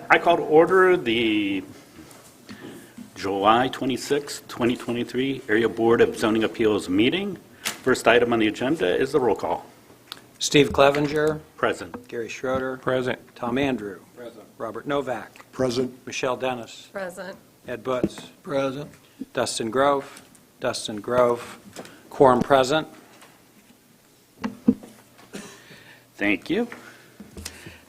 I call to order the July 26, 2023 Area Board of Zoning Appeals meeting. First item on the agenda is the roll call. Steve Clevenger. Present. Gary Schroeder. Present. Tom Andrew. Present. Robert Novak. Present. Michelle Dennis. Present. Ed Butts. Present. Dustin Grove. Dustin Grove. Quorum present. Thank you.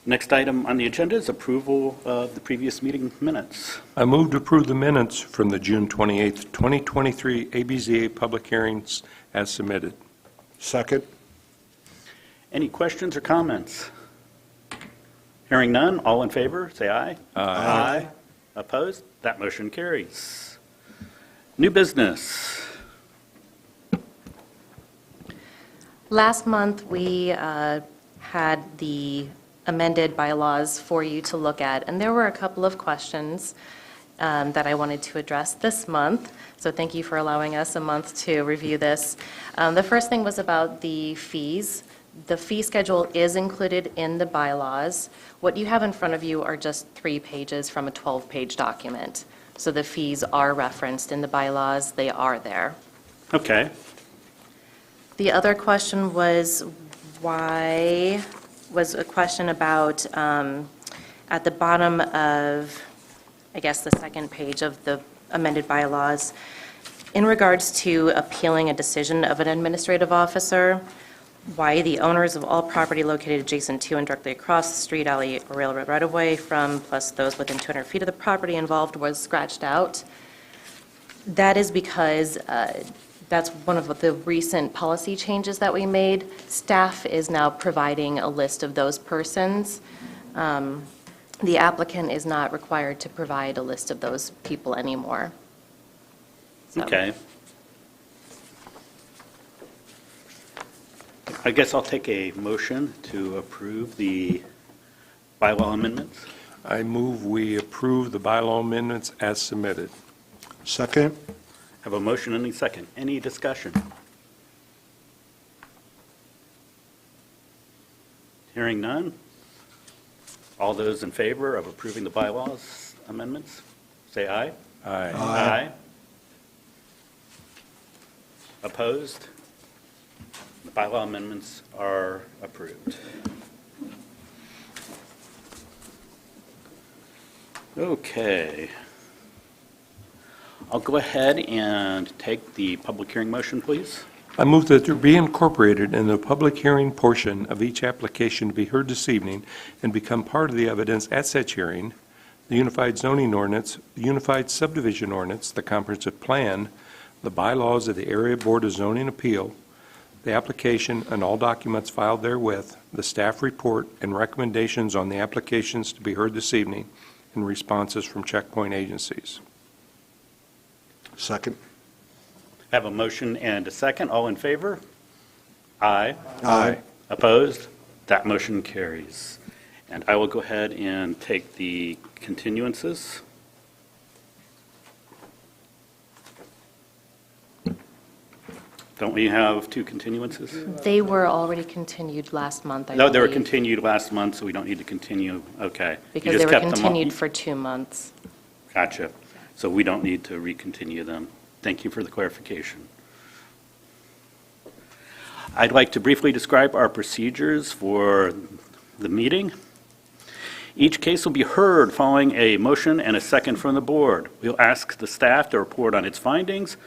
Next item on the agenda is approval of the previous meeting minutes. I move to approve the minutes from the June 28th, 2023 ABZA public hearings as submitted. Second. Any questions or comments? Hearing none, all in favor, say aye. Aye. Opposed? That motion carries. New business. Last month, we had the amended bylaws for you to look at, and there were a couple of questions that I wanted to address this month. So thank you for allowing us a month to review this. The first thing was about the fees. The fee schedule is included in the bylaws. What you have in front of you are just 3 pages from a 12-page document. So the fees are referenced in the bylaws. They are there. Okay. The other question was a question about at the bottom of, I guess, the second page of the amended bylaws, in regards to appealing a decision of an administrative officer, why the owners of all property located adjacent to and directly across the street, alley, or railroad right-of-way from, plus those within 200 feet of the property involved, was scratched out. That is because that's one of the recent policy changes that we made. Staff is now providing a list of those persons. The applicant is not required to provide a list of those people anymore. So. Okay. I guess I'll take a motion to approve the bylaw amendments. I move we approve the bylaw amendments as submitted. Second. Have a motion and a second. Any discussion? Hearing none. All those in favor of approving the bylaws amendments, say aye. Aye. Aye. Opposed? The bylaw amendments are approved. Okay. I'll go ahead and take the public hearing motion, please. I move that there be incorporated in the public hearing portion of each application to be heard this evening and become part of the evidence at such hearing, the Unified Zoning Ordinance, the Unified Subdivision Ordinance, the Comprehensive Plan, the bylaws of the Area Board of Zoning Appeal, the application and all documents filed therewith, the staff report and recommendations on the applications to be heard this evening, and responses from checkpoint agencies. Second. Have a motion and a second. All in favor? Aye. Aye. Opposed? That motion carries. And I will go ahead and take the continuances. Don't we have 2 continuances? They were already continued last month, I No, they were believe, continued last month, so we don't need to continue. Okay. You because just they were kept them all- continued for 2 months. Gotcha. So we don't need to recontinue them. Thank you for the clarification. I'd like to briefly describe our procedures for the meeting. Each case will be heard following a motion and a second from the board. We'll ask the staff to report on its findings.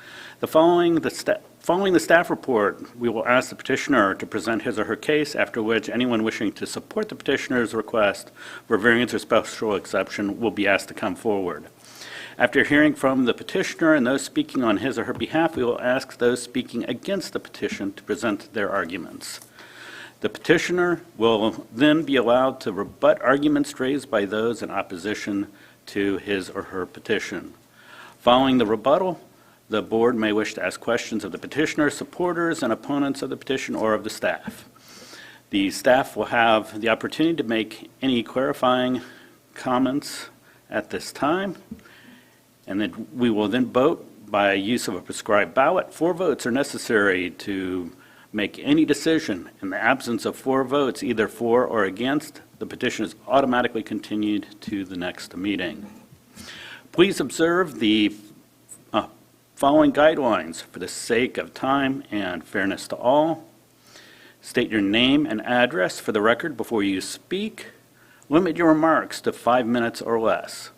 Following the staff report, we will ask the petitioner to present his or her case, after which anyone wishing to support the petitioner's request for variance or special exception will be asked to come forward. After hearing from the petitioner and those speaking on his or her behalf, we will ask those speaking against the petition to present their arguments. The petitioner will then be allowed to rebut arguments raised by those in opposition to his or her petition. Following the rebuttal, the board may wish to ask questions of the petitioner, supporters, and opponents of the petition or of the staff. The staff will have the opportunity to make any clarifying comments at this time. And then we will then vote by use of a prescribed ballot. 4 votes are necessary to make any decision. In the absence of 4 votes, either for or against, the petition is automatically continued to the next meeting. Please observe the following guidelines for the sake of time and fairness to all. State your name and address for the record before you speak. Limit your remarks to 5 minutes or less.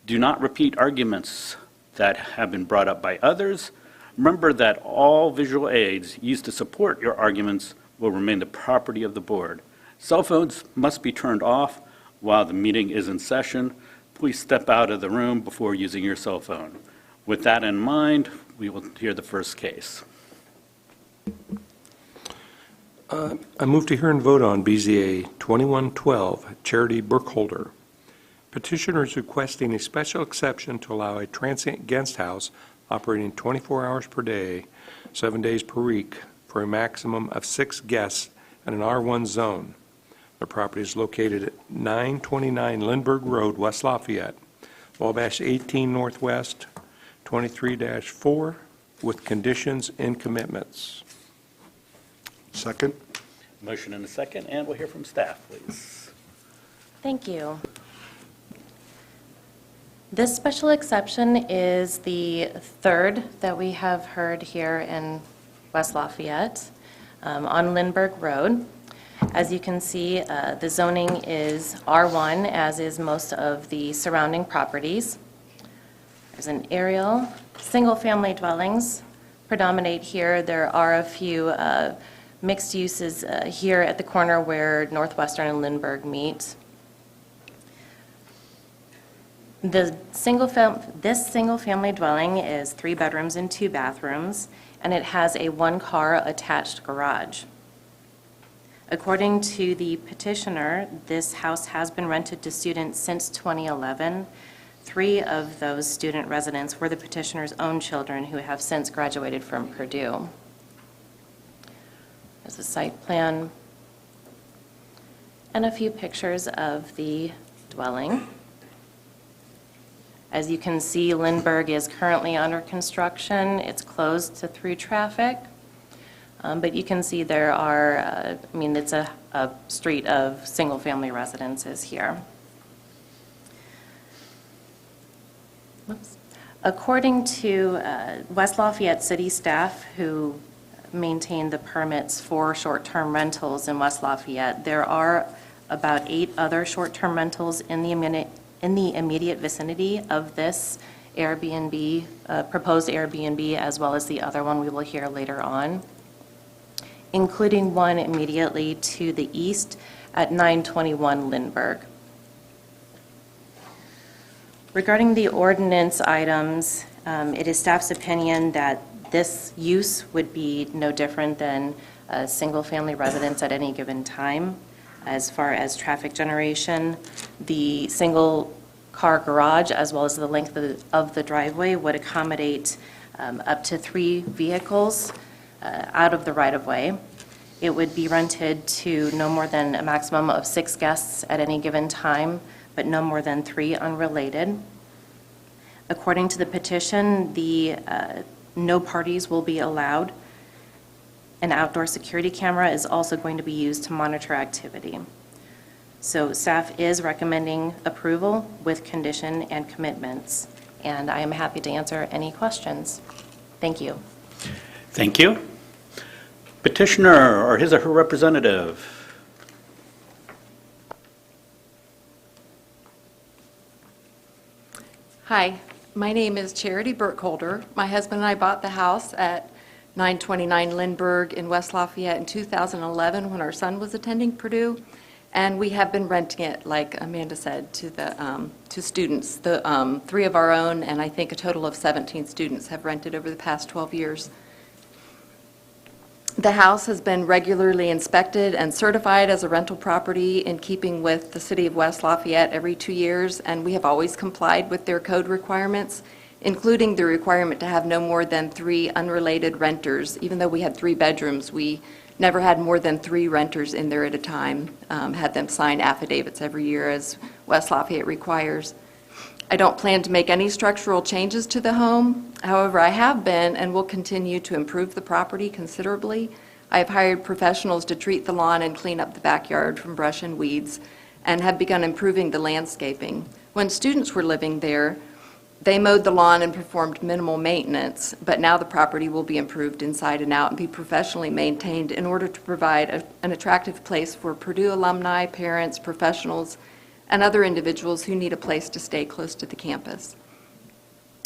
Do not repeat arguments that have been brought up by others. Remember that all visual aids used to support your arguments will remain the property of the board. Cell phones must be turned off while the meeting is in session. Please step out of the room before using your cell phone. With that in mind, we will hear the first case. I move to hear and vote on BZA 2112, Charity Burkholder. Petitioner is requesting a special exception to allow a transient guest house operating 24 hours per day, 7 days per week, for a maximum of 6 guests in an R1 zone. The property is located at 929 Lindbergh Road, West Lafayette, Wabash 18 Northwest, 23-4, with conditions and commitments. Second. Motion and a second, and we'll hear from staff, please. Thank you. This special exception is the third that we have heard here in West Lafayette on Lindbergh Road. As you can see, the zoning is R1, as is most of the surrounding properties. There's an aerial. Single-family dwellings predominate here. There are a few mixed uses here at the corner where Northwestern and Lindbergh meet. This single-family dwelling is 3 bedrooms and 2 bathrooms, and it has a 1-car attached garage. According to the petitioner, this house has been rented to students since 2011. 3 of those student residents were the petitioner's own children, who have since graduated from Purdue. There's a site plan and a few pictures of the dwelling. As you can see, Lindbergh is currently under construction. It's closed to through traffic. But you can see there are, it's a street of single-family residences here. Whoops. According to West Lafayette City staff, who maintain the permits for short-term rentals in West Lafayette, there are about 8 other short-term rentals in the immediate vicinity of this Airbnb, proposed Airbnb, as well as the other one we will hear later on, including one immediately to the east at 921 Lindbergh. Regarding the ordinance items, it is staff's opinion that this use would be no different than a single-family residence at any given time. As far as traffic generation, the single-car garage, as well as the length of the driveway, would accommodate up to 3 vehicles out of the right-of-way. It would be rented to no more than a maximum of 6 guests at any given time, but no more than 3 unrelated. According to the petition, no parties will be allowed. An outdoor security camera is also going to be used to monitor activity. So staff is recommending approval with condition and commitments, and I am happy to answer any questions. Thank you. Thank you. Petitioner or his or her representative. Hi, my name is Charity Burkholder. My husband and I bought the house at 929 Lindbergh in West Lafayette in 2011 when our son was attending Purdue, and we have been renting it, like Amanda said, to students. 3 of our own, and I think a total of 17 students have rented over the past 12 years. The house has been regularly inspected and certified as a rental property in keeping with the City of West Lafayette every 2 years, and we have always complied with their code requirements, including the requirement to have no more than 3 unrelated renters. Even though we had 3 bedrooms, we never had more than 3 renters in there at a time, had them sign affidavits every year as West Lafayette requires. I don't plan to make any structural changes to the home. However, I have been and will continue to improve the property considerably. I have hired professionals to treat the lawn and clean up the backyard from brush and weeds, and have begun improving the landscaping. When students were living there, they mowed the lawn and performed minimal maintenance, but now the property will be improved inside and out and be professionally maintained in order to provide an attractive place for Purdue alumni, parents, professionals, and other individuals who need a place to stay close to the campus.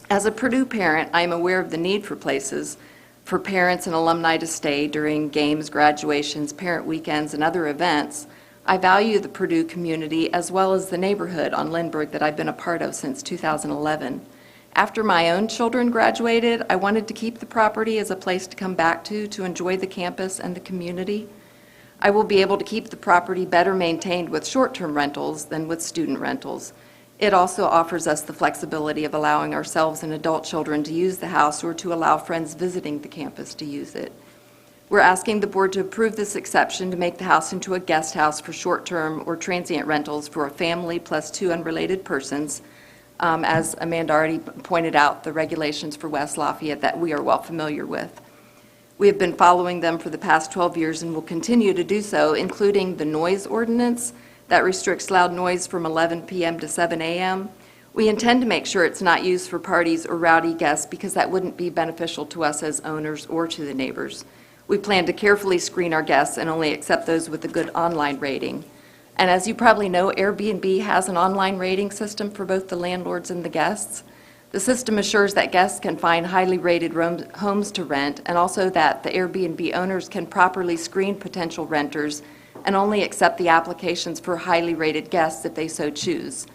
As a Purdue parent, I am aware of the need for places for parents and alumni to stay during games, graduations, parent weekends, and other events. I value the Purdue community as well as the neighborhood on Lindbergh that I've been a part of since 2011. After my own children graduated, I wanted to keep the property as a place to come back to enjoy the campus and the community. I will be able to keep the property better maintained with short-term rentals than with student rentals. It also offers us the flexibility of allowing ourselves and adult children to use the house or to allow friends visiting the campus to use it. We're asking the board to approve this exception to make the house into a guest house for short-term or transient rentals for a family plus 2 unrelated persons. As Amanda already pointed out, the regulations for West Lafayette that we are well familiar with. We have been following them for the past 12 years and will continue to do so, including the noise ordinance that restricts loud noise from 11 p.m. to 7 a.m. We intend to make sure it's not used for parties or rowdy guests because that wouldn't be beneficial to us as owners or to the neighbors. We plan to carefully screen our guests and only accept those with a good online rating. And as you probably know, Airbnb has an online rating system for both the landlords and the guests. The system assures that guests can find highly rated homes to rent, and also that the Airbnb owners can properly screen potential renters and only accept the applications for highly rated guests if they so choose.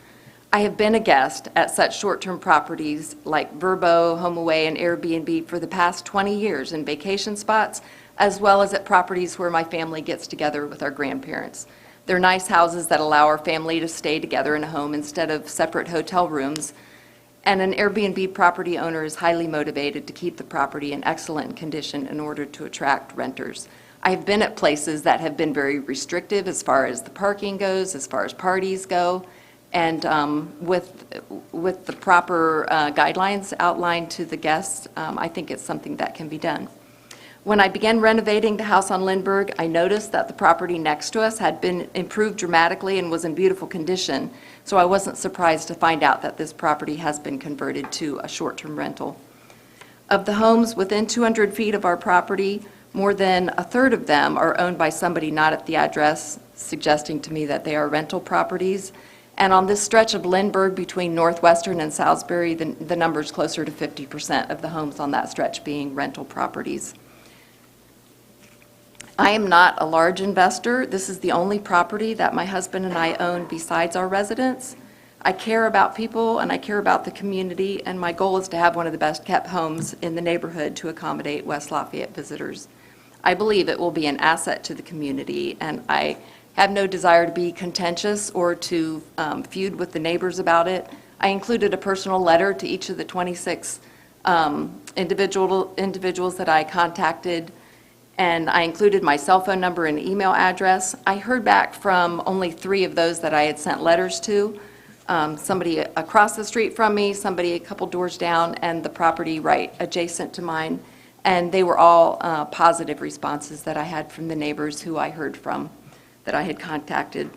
I have been a guest at such short-term properties like Vrbo, HomeAway, and Airbnb for the past 20 years in vacation spots, as well as at properties where my family gets together with our grandparents. They're nice houses that allow our family to stay together in a home instead of separate hotel rooms. And an Airbnb property owner is highly motivated to keep the property in excellent condition in order to attract renters. I have been at places that have been very restrictive as far as the parking goes, as far as parties go, and with the proper guidelines outlined to the guests, I think it's something that can be done. When I began renovating the house on Lindbergh, I noticed that the property next to us had been improved dramatically and was in beautiful condition, so I wasn't surprised to find out that this property has been converted to a short-term rental. Of the homes within 200 feet of our property, more than a third of them are owned by somebody not at the address, suggesting to me that they are rental properties. And on this stretch of Lindbergh between Northwestern and Salisbury, the number is closer to 50% of the homes on that stretch being rental properties. I am not a large investor. This is the only property that my husband and I own besides our residence. I care about people and I care about the community, and my goal is to have one of the best kept homes in the neighborhood to accommodate West Lafayette visitors. I believe it will be an asset to the community, and I have no desire to be contentious or to feud with the neighbors about it. I included a personal letter to each of the 26 individuals that I contacted, and I included my cell phone number and email address. I heard back from only 3 of those that I had sent letters to, somebody across the street from me, somebody a couple doors down, and the property right adjacent to mine. And they were all positive responses that I had from the neighbors who I heard from that I had contacted.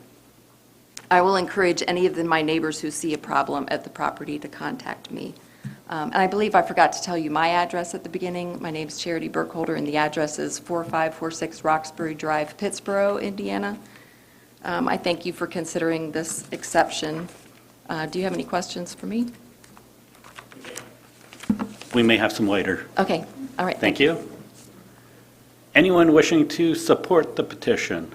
I will encourage any of my neighbors who see a problem at the property to contact me. And I believe I forgot to tell you my address at the beginning. My name is Charity Burkholder, and the address is 4546 Roxbury Drive, Pittsboro, Indiana. I thank you for considering this exception. Do you have any questions for me? We may have some later. Okay, all right. Thank you. Anyone wishing to support the petition?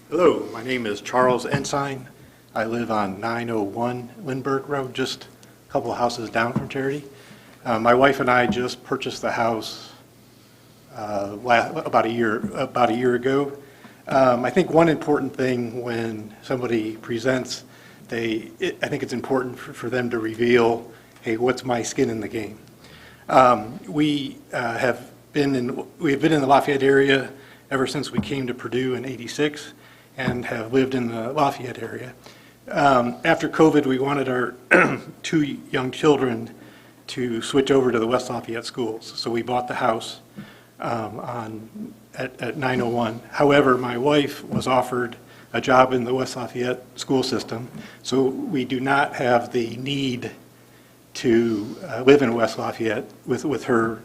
Hello, my name is Charles Ensign. I live on 901 Lindbergh Road, just a couple of houses down from Charity. My wife and I just purchased the house about a year ago. I think one important thing when somebody presents, I think it's important for them to reveal, hey, what's my skin in the game? We have been in the Lafayette area ever since we came to Purdue in '86 and have lived in the Lafayette area. After COVID, we wanted our 2 young children to switch over to the West Lafayette schools. So we bought the house. at 901. However, my wife was offered a job in the West Lafayette school system, so we do not have the need to live in West Lafayette with her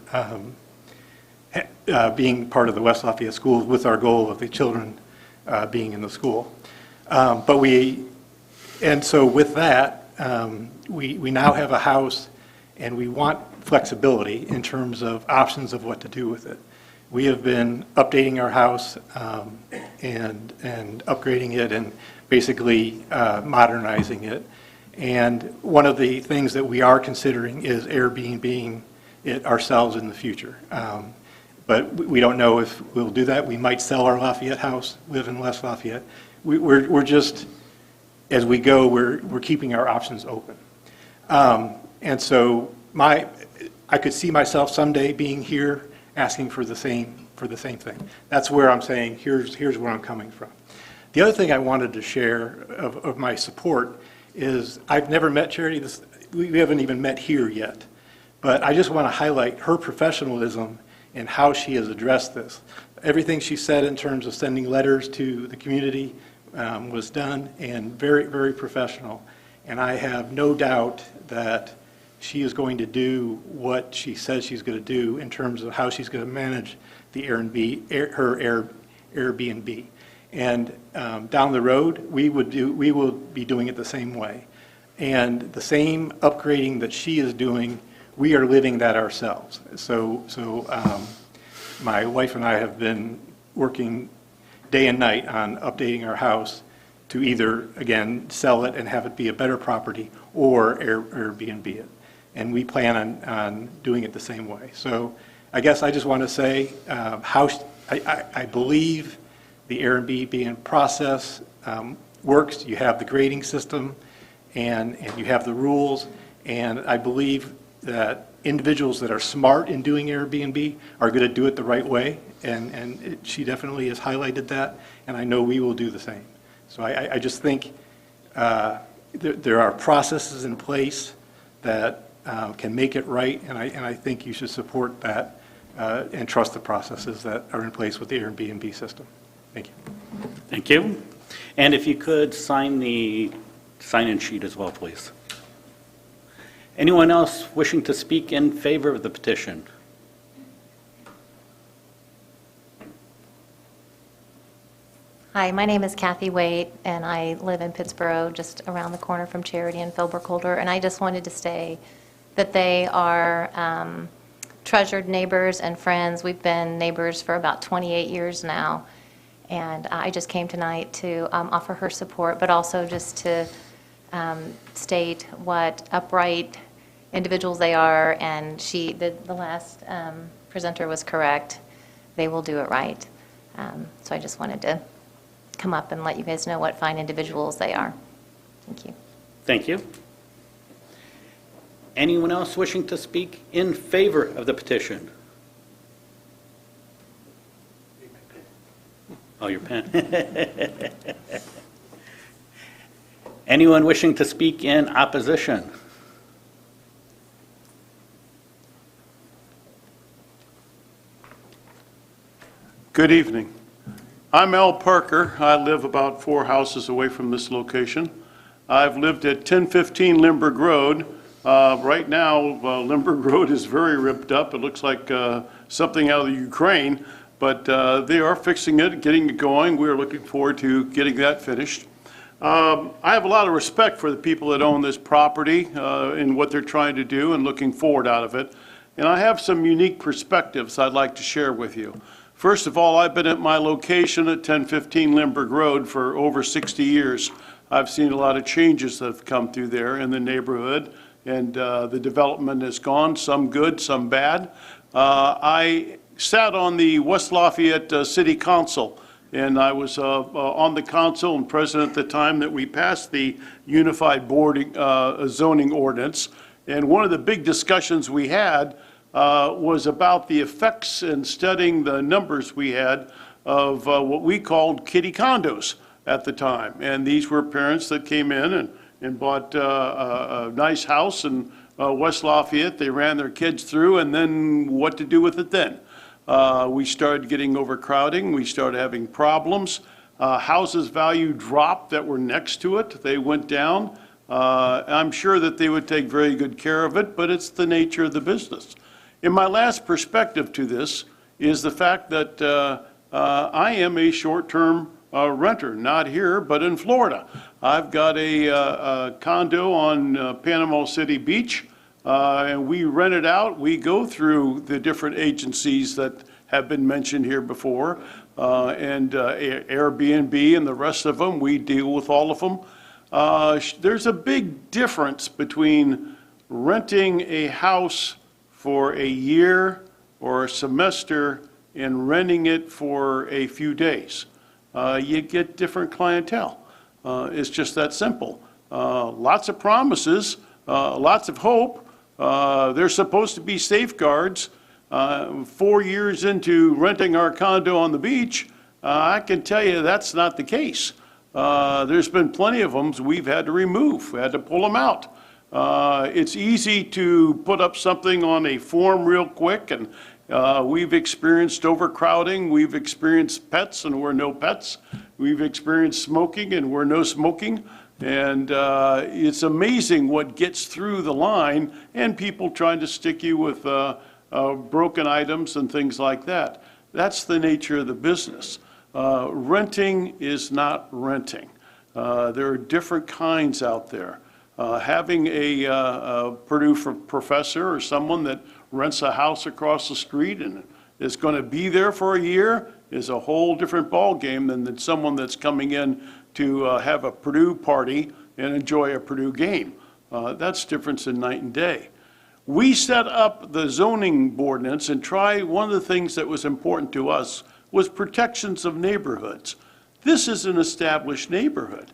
being part of the West Lafayette schools with our goal of the children being in the school. And so with that, we now have a house, and we want flexibility in terms of options of what to do with it. We have been updating our house and upgrading it and basically modernizing it. And one of the things that we are considering is Airbnb it ourselves in the future. But we don't know if we'll do that. We might sell our Lafayette house, live in West Lafayette. We're just, as we go, we're keeping our options open. And so I could see myself someday being here asking for the same thing. That's where I'm saying, here's where I'm coming from. The other thing I wanted to share of my support is I've never met Charity. We haven't even met here yet. But I just want to highlight her professionalism and how she has addressed this. Everything she said in terms of sending letters to the community was done and very, very professional. And I have no doubt that she is going to do what she says she's going to do in terms of how she's going to manage the her Airbnb. And down the road, we will be doing it the same way. And the same upgrading that she is doing, we are living that ourselves. So my wife and I have been working day and night on updating our house to either, again, sell it and have it be a better property or Airbnb it. And we plan on doing it the same way. So I guess I just want to say how I believe the Airbnb process works. You have the grading system and you have the rules. And I believe that individuals that are smart in doing Airbnb are going to do it the right way. And she definitely has highlighted that. And I know we will do the same. So I just think there are processes in place that can make it right, and I think you should support that and trust the processes that are in place with the Airbnb system. Thank you. Thank you. And if you could sign the sign-in sheet as well, please. Anyone else wishing to speak in favor of the petition? Hi, my name is Kathy Waite, and I live in Pittsboro, just around the corner from Charity and Phil Burkholder. And I just wanted to say that they are treasured neighbors and friends. We've been neighbors for about 28 years now. And I just came tonight to offer her support, but also just to state what upright individuals they are. And the last presenter was correct. They will do it right. So I just wanted to come up and let you guys know what fine individuals they are. Thank you. Thank you. Anyone else wishing to speak in favor of the petition? Oh, your pen. Anyone wishing to speak in opposition? Good evening. I'm Al Parker. I live about 4 houses away from this location. I've lived at 1015 Limburg Road. Right now, Limburg Road is very ripped up. It looks like something out of the Ukraine, but they are fixing it, getting it going. We're looking forward to getting that finished. I have a lot of respect for the people that own this property and what they're trying to do and looking forward out of it. And I have some unique perspectives I'd like to share with you. First of all, I've been at my location at 1015 Limburg Road for over 60 years. I've seen a lot of changes that have come through there in the neighborhood, and the development has gone, some good, some bad. I sat on the West Lafayette City Council, and I was on the council and president at the time that we passed the Unified Board Zoning Ordinance. And one of the big discussions we had was about the effects and studying the numbers we had of what we called kiddie condos at the time. And these were parents that came in and bought a nice house in West Lafayette. They ran their kids through, and then what to do with it then. We started getting overcrowding. We started having problems. Houses value dropped that were next to it. They went down. I'm sure that they would take very good care of it, but it's the nature of the business. In my last perspective to this is the fact that I am a short-term renter, not here, but in Florida. I've got a condo on Panama City Beach, and we rent it out. We go through the different agencies that have been mentioned here before, and Airbnb and the rest of them. We deal with all of them. There's a big difference between renting a house for a year or a semester and renting it for a few days. You get different clientele. It's just that simple. Lots of promises, lots of hope. There's supposed to be safeguards. 4 years into renting our condo on the beach, I can tell you that's not the case. There's been plenty of them we've had to remove. We had to pull them out. It's easy to put up something on a form real quick, and we've experienced overcrowding. We've experienced pets, and we're no pets. We've experienced smoking, and we're no smoking. And it's amazing what gets through the line, and people trying to stick you with broken items and things like that. That's the nature of the business. Renting is not renting. There are different kinds out there. Having a Purdue professor or someone that rents a house across the street and is going to be there for a year is a whole different ballgame than someone that's coming in to have a Purdue party and enjoy a Purdue game. That's difference in night and day. We set up the zoning ordinance and one of the things that was important to us was protections of neighborhoods. This is an established neighborhood.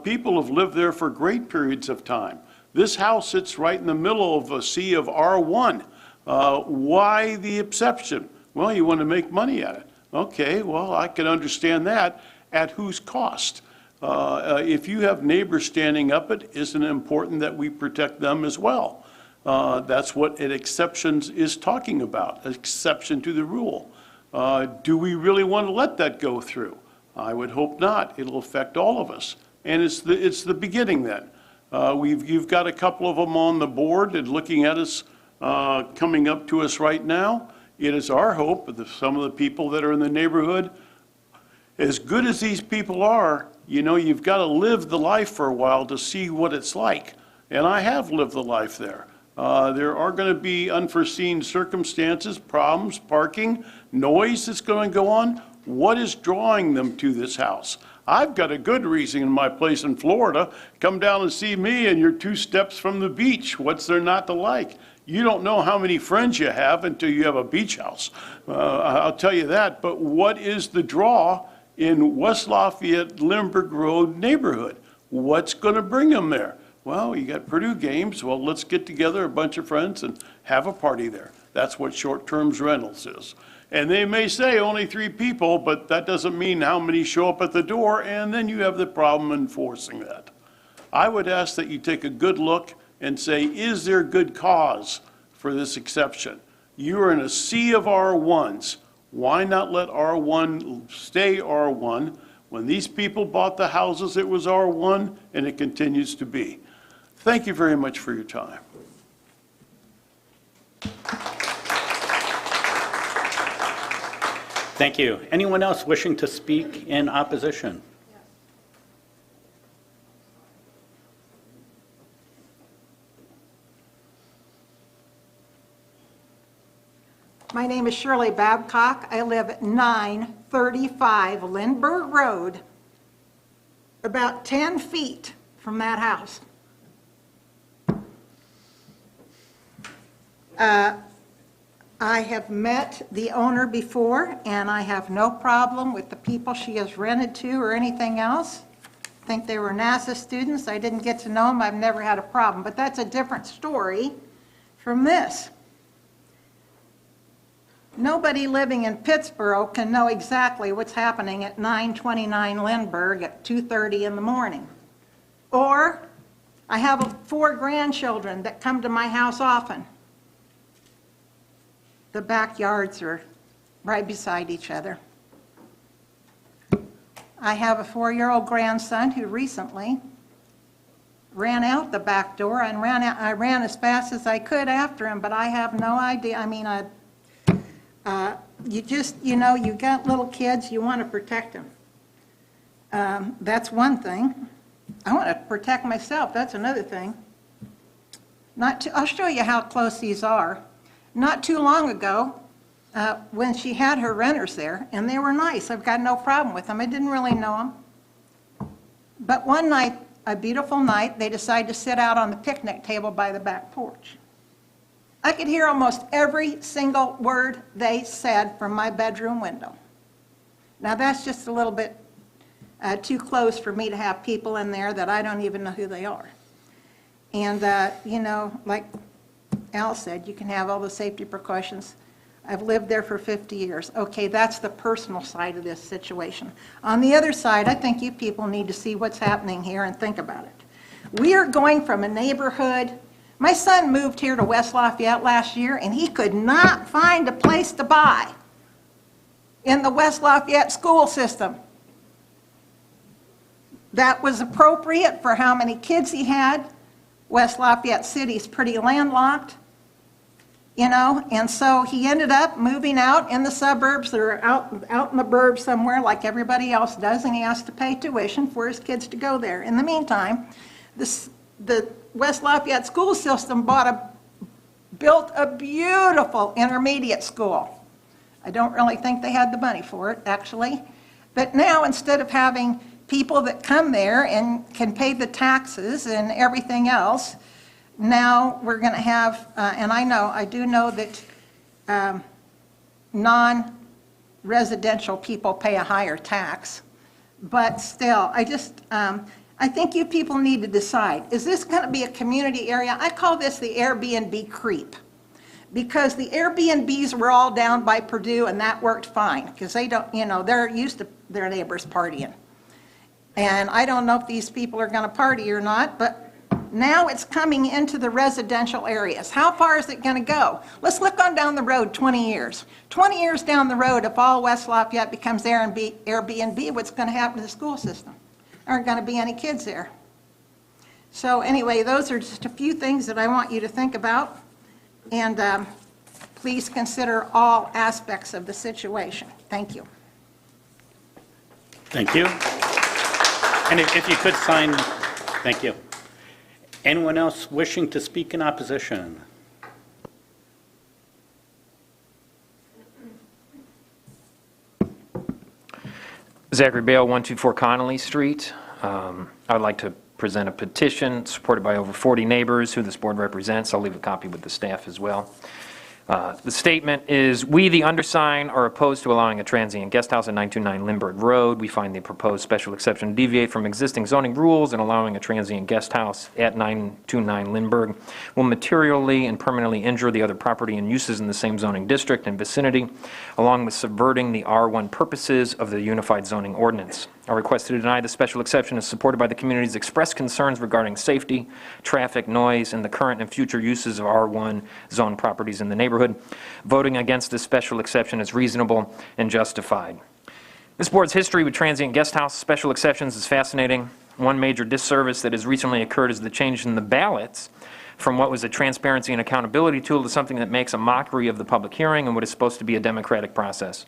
People have lived there for great periods of time. This house sits right in the middle of a sea of R1. Why the exception? Well, you want to make money at it. Okay, well, I can understand that. At whose cost? If you have neighbors standing up it, isn't it important that we protect them as well? That's what an exception is talking about, exception to the rule. Do we really want to let that go through? I would hope not. It'll affect all of us. And it's the beginning then. You've got a couple of them on the board and looking at us, coming up to us right now. It is our hope that some of the people that are in the neighborhood, as good as these people are, you know, you've got to live the life for a while to see what it's like. And I have lived the life there. There are going to be unforeseen circumstances, problems, parking, noise that's going to go on. What is drawing them to this house? I've got a good reason in my place in Florida. Come down and see me and you're 2 steps from the beach. What's there not to like? You don't know how many friends you have until you have a beach house. I'll tell you that. But what is the draw in West Lafayette, Lindbergh Road neighborhood? What's going to bring them there? Well, you got Purdue games. Well, let's get together a bunch of friends and have a party there. That's what short-term rentals is. And they may say only 3 people, but that doesn't mean how many show up at the door, and then you have the problem enforcing that. I would ask that you take a good look and say, is there good cause for this exception? You are in a sea of R1s. Why not let R1 stay R1? When these people bought the houses, it was R1, and it continues to be. Thank you very much for your time. Thank you. Anyone else wishing to speak in opposition? My name is Shirley Babcock. I live at 935 Lindbergh Road, about 10 feet from that house. I have met the owner before, and I have no problem with the people she has rented to or anything else. I think they were NASA students. I didn't get to know them. I've never had a problem, but that's a different story from this. Nobody living in Pittsburgh can know exactly what's happening at 929 Lindbergh at 2:30 in the morning. Or I have 4 grandchildren that come to my house often. The backyards are right beside each other. I have a 4-year-old grandson who recently ran out the back door and I ran as fast as I could after him, but I have no idea. I mean, you got little kids, you want to protect them. That's one thing. I want to protect myself. That's another thing. I'll show you how close these are. Not too long ago, when she had her renters there, and they were nice. I've got no problem with them. I didn't really know them. But one night, a beautiful night, they decided to sit out on the picnic table by the back porch. I could hear almost every single word they said from my bedroom window. Now, that's just a little bit too close for me to have people in there that I don't even know who they are. And, like Al said, you can have all the safety precautions. I've lived there for 50 years. Okay, that's the personal side of this situation. On the other side, I think you people need to see what's happening here and think about it. We are going from a neighborhood. My son moved here to West Lafayette last year, and he could not find a place to buy in the West Lafayette school system that was appropriate for how many kids he had. West Lafayette City is pretty landlocked. And so he ended up moving out in the suburbs or out in the burbs somewhere like everybody else does, and he has to pay tuition for his kids to go there. In the meantime, the West Lafayette school system built a beautiful intermediate school. I don't really think they had the money for it, actually. But now, instead of having people that come there and can pay the taxes and everything else, now we're going to have, and I do know that non-residential people pay a higher tax, but still, I think you people need to decide, is this going to be a community area? I call this the Airbnb creep, because the Airbnbs were all down by Purdue, and that worked fine, because they don't, they're used to their neighbors partying. And I don't know if these people are going to party or not, but now it's coming into the residential areas. How far is it going to go? Let's look on down the road 20 years. 20 years down the road, if all West Lafayette becomes Airbnb, what's going to happen to the school system? There aren't going to be any kids there. So anyway, those are just a few things that I want you to think about. And please consider all aspects of the situation. Thank you. Thank you. And if you could sign, thank you. Anyone else wishing to speak in opposition? Zachary Bale, 124 Connolly Street. I would like to present a petition supported by over 40 neighbors who this board represents. I'll leave a copy with the staff as well. The statement is, we, the undersigned, are opposed to allowing a transient guest house at 929 Lindbergh Road. We find the proposed special exception to deviate from existing zoning rules, and allowing a transient guest house at 929 Lindbergh will materially and permanently injure the other property and uses in the same zoning district and vicinity, along with subverting the R1 purposes of the Unified Zoning Ordinance. Our request to deny the special exception is supported by the community's expressed concerns regarding safety, traffic, noise, and the current and future uses of R1 zone properties in the neighborhood. Voting against this special exception is reasonable and justified. This board's history with transient guest house special exceptions is fascinating. One major disservice that has recently occurred is the change in the ballots from what was a transparency and accountability tool to something that makes a mockery of the public hearing and what is supposed to be a democratic process.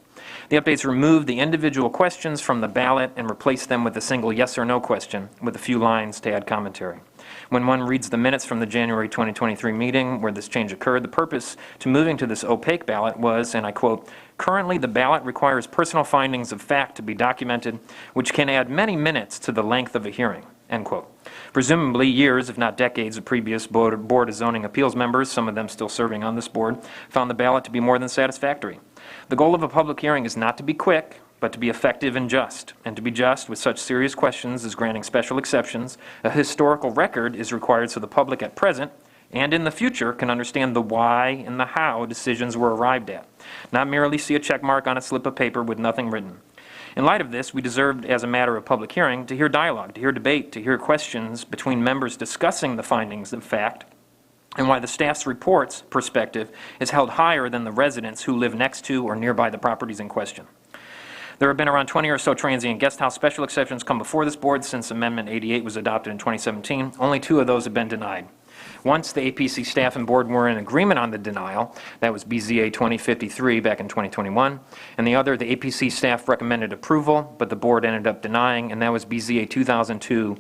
The updates removed the individual questions from the ballot and replaced them with a single yes or no question with a few lines to add commentary. When one reads the minutes from the January 2023 meeting where this change occurred, the purpose to moving to this opaque ballot was, and I quote, "Currently, the ballot requires personal findings of fact to be documented, which can add many minutes to the length of a hearing," end quote. Presumably, years, if not decades, of previous Board of Zoning Appeals members, some of them still serving on this board, found the ballot to be more than satisfactory. The goal of a public hearing is not to be quick, but to be effective and just. And to be just with such serious questions as granting special exceptions, a historical record is required so the public at present and in the future can understand the why and the how decisions were arrived at, not merely see a check mark on a slip of paper with nothing written. In light of this, we deserved, as a matter of public hearing, to hear dialogue, to hear debate, to hear questions between members discussing the findings of fact and why the staff's report's perspective is held higher than the residents who live next to or nearby the properties in question. There have been around 20 or so transient guest house special exceptions come before this board since Amendment 88 was adopted in 2017. Only 2 of those have been denied. Once the APC staff and board were in agreement on the denial, that was BZA 2053 back in 2021, and the other, the APC staff recommended approval, but the board ended up denying, and that was BZA 2002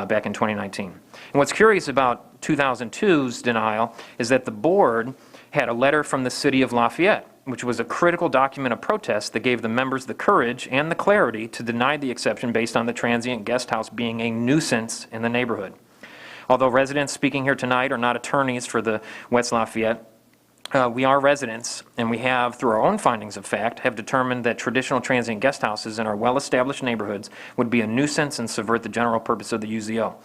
back in 2019. And what's curious about 2002's denial is that the board had a letter from the city of Lafayette, which was a critical document of protest that gave the members the courage and the clarity to deny the exception based on the transient guest house being a nuisance in the neighborhood. Although residents speaking here tonight are not attorneys for the West Lafayette, we are residents, and we have, through our own findings of fact, have determined that traditional transient guest houses in our well-established neighborhoods would be a nuisance and subvert the general purpose of the UZO.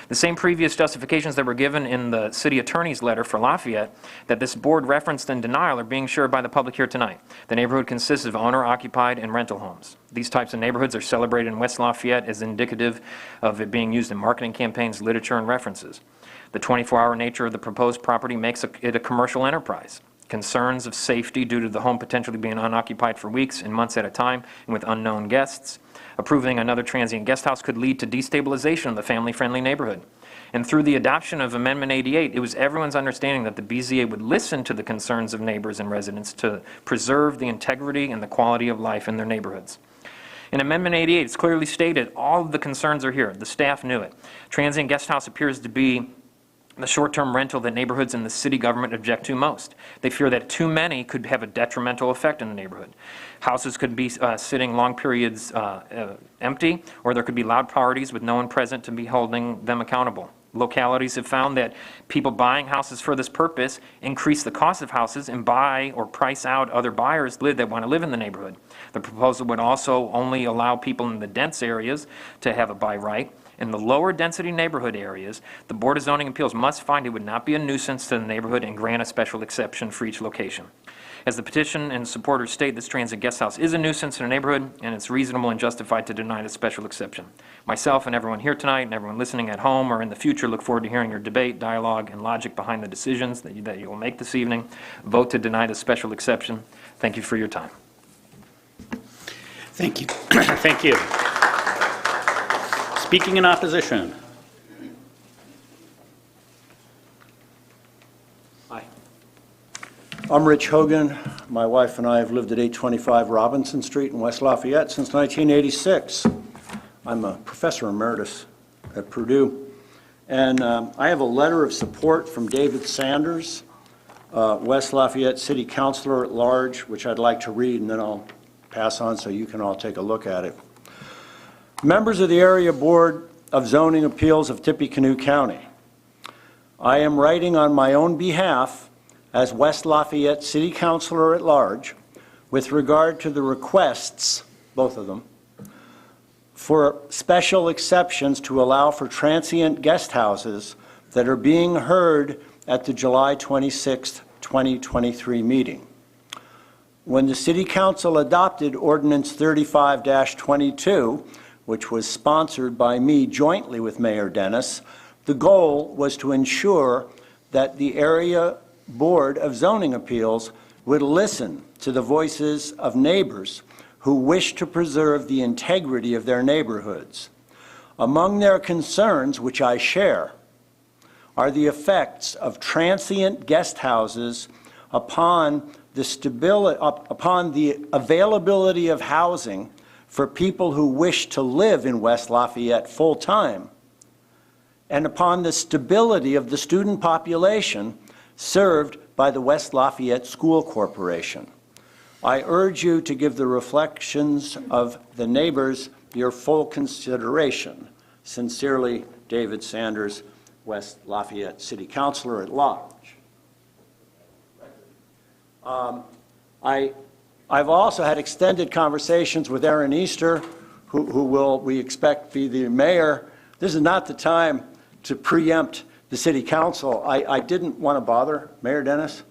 The same previous justifications that were given in the city attorney's letter for Lafayette that this board referenced in denial are being shared by the public here tonight. The neighborhood consists of owner-occupied and rental homes. These types of neighborhoods are celebrated in West Lafayette as indicative of it being used in marketing campaigns, literature, and references. The 24-hour nature of the proposed property makes it a commercial enterprise. Concerns of safety due to the home potentially being unoccupied for weeks and months at a time and with unknown guests. Approving another transient guest house could lead to destabilization of the family-friendly neighborhood. And through the adoption of Amendment 88, it was everyone's understanding that the BZA would listen to the concerns of neighbors and residents to preserve the integrity and the quality of life in their neighborhoods. In Amendment 88, it's clearly stated all of the concerns are here. The staff knew it. Transient guest house appears to be the short-term rental that neighborhoods and the city government object to most. They fear that too many could have a detrimental effect in the neighborhood. Houses could be sitting long periods empty, or there could be loud parties with no one present to be holding them accountable. Localities have found that people buying houses for this purpose increase the cost of houses and buy or price out other buyers that want to live in the neighborhood. The proposal would also only allow people in the dense areas to have a buy right. In the lower density neighborhood areas, the Board of Zoning Appeals must find it would not be a nuisance to the neighborhood and grant a special exception for each location. As the petition and supporters state, this transient guest house is a nuisance in a neighborhood, and it's reasonable and justified to deny the special exception. Myself and everyone here tonight and everyone listening at home or in the future look forward to hearing your debate, dialogue, and logic behind the decisions that you will make this evening. Vote to deny the special exception. Thank you for your time. Thank you. Thank you. Speaking in opposition. Hi. I'm Rich Hogan. My wife and I have lived at 825 Robinson Street in West Lafayette since 1986. I'm a professor emeritus at Purdue. And I have a letter of support from David Sanders, West Lafayette City Councilor at Large, which I'd like to read, and then I'll pass on so you can all take a look at it. Members of the Area Board of Zoning Appeals of Tippecanoe County, I am writing on my own behalf as West Lafayette City Councilor at Large with regard to the requests, both of them, for special exceptions to allow for transient guest houses that are being heard at the July 26, 2023 meeting. When the City Council adopted Ordinance 35-22, which was sponsored by me jointly with Mayor Dennis, the goal was to ensure that the Area Board of Zoning Appeals would listen to the voices of neighbors who wish to preserve the integrity of their neighborhoods. Among their concerns, which I share, are the effects of transient guest houses upon the availability of housing for people who wish to live in West Lafayette full-time, and upon the stability of the student population served by the West Lafayette School Corporation. I urge you to give the reflections of the neighbors your full consideration. Sincerely, David Sanders, West Lafayette City Councilor at Large. I've also had extended conversations with Aaron Easter, who will, we expect, be the mayor. This is not the time to preempt the city council. I didn't want to bother Mayor Dennis,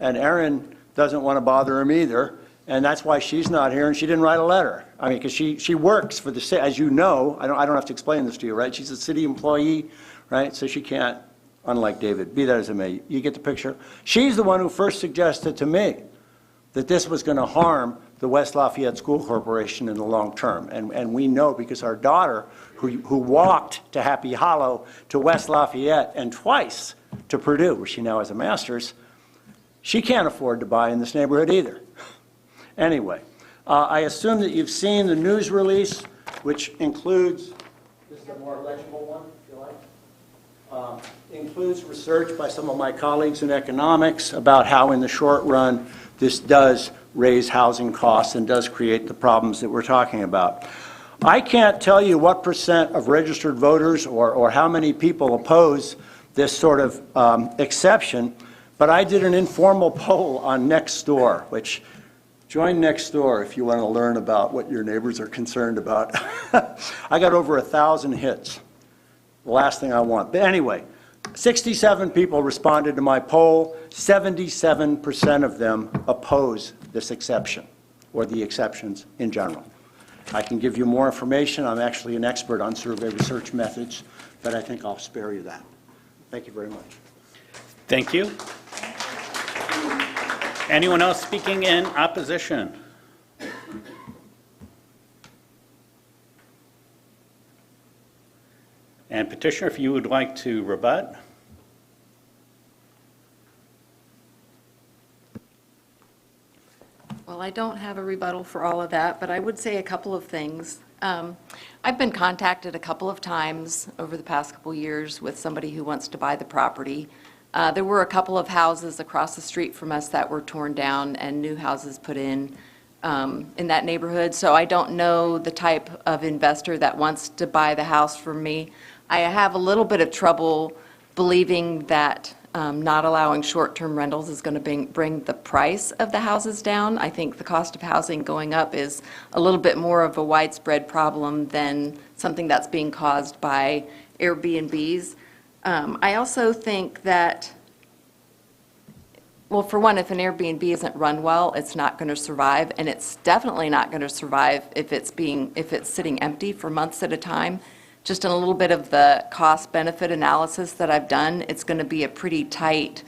and Aaron doesn't want to bother him either, and that's why she's not here, and she didn't write a letter. I mean, because she works for the city, as you know. I don't have to explain this to you, right? She's a city employee, right? So she can't unlike David. Be that as it may, you get the picture? She's the one who first suggested to me that this was going to harm the West Lafayette School Corporation in the long term. And we know because our daughter, who walked to Happy Hollow, to West Lafayette, and twice to Purdue, where she now has a master's, she can't afford to buy in this neighborhood either. Anyway, I assume that you've seen the news release, which includes, this is a more legible one, if you like, includes research by some of my colleagues in economics about how in the short run this does raise housing costs and does create the problems that we're talking about. I can't tell you what % of registered voters or how many people oppose this sort of exception, but I did an informal poll on Nextdoor, which join Nextdoor if you want to learn about what your neighbors are concerned about. I got over 1,000 hits. The last thing I want. But anyway, 67 people responded to my poll. 77% of them oppose this exception, or the exceptions in general. I can give you more information. I'm actually an expert on survey research methods, but I think I'll spare you that. Thank you very much. Thank you. Anyone else speaking in opposition? And petitioner, if you would like to rebut. Well, I don't have a rebuttal for all of that, but I would say a couple of things. I've been contacted a couple of times over the past couple years with somebody who wants to buy the property. There were a couple of houses across the street from us that were torn down and new houses put in that neighborhood. So I don't know the type of investor that wants to buy the house from me. I have a little bit of trouble believing that not allowing short-term rentals is going to bring the price of the houses down. I think the cost of housing going up is a little bit more of a widespread problem than something that's being caused by Airbnbs. I also think that, well, for one, if an Airbnb isn't run well, it's not going to survive, and it's definitely not going to survive if it's sitting empty for months at a time. Just in a little bit of the cost-benefit analysis that I've done, it's going to be a pretty tight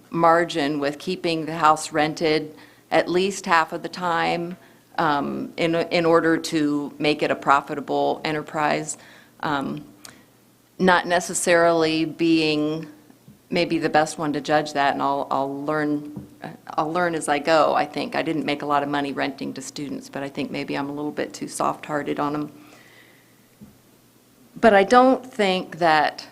margin with keeping the house rented at least half of the time in order to make it a profitable enterprise. Not necessarily being maybe the best one to judge that, and I'll learn as I go. I think I didn't make a lot of money renting to students, but I think maybe I'm a little bit too soft-hearted on them. But I don't think that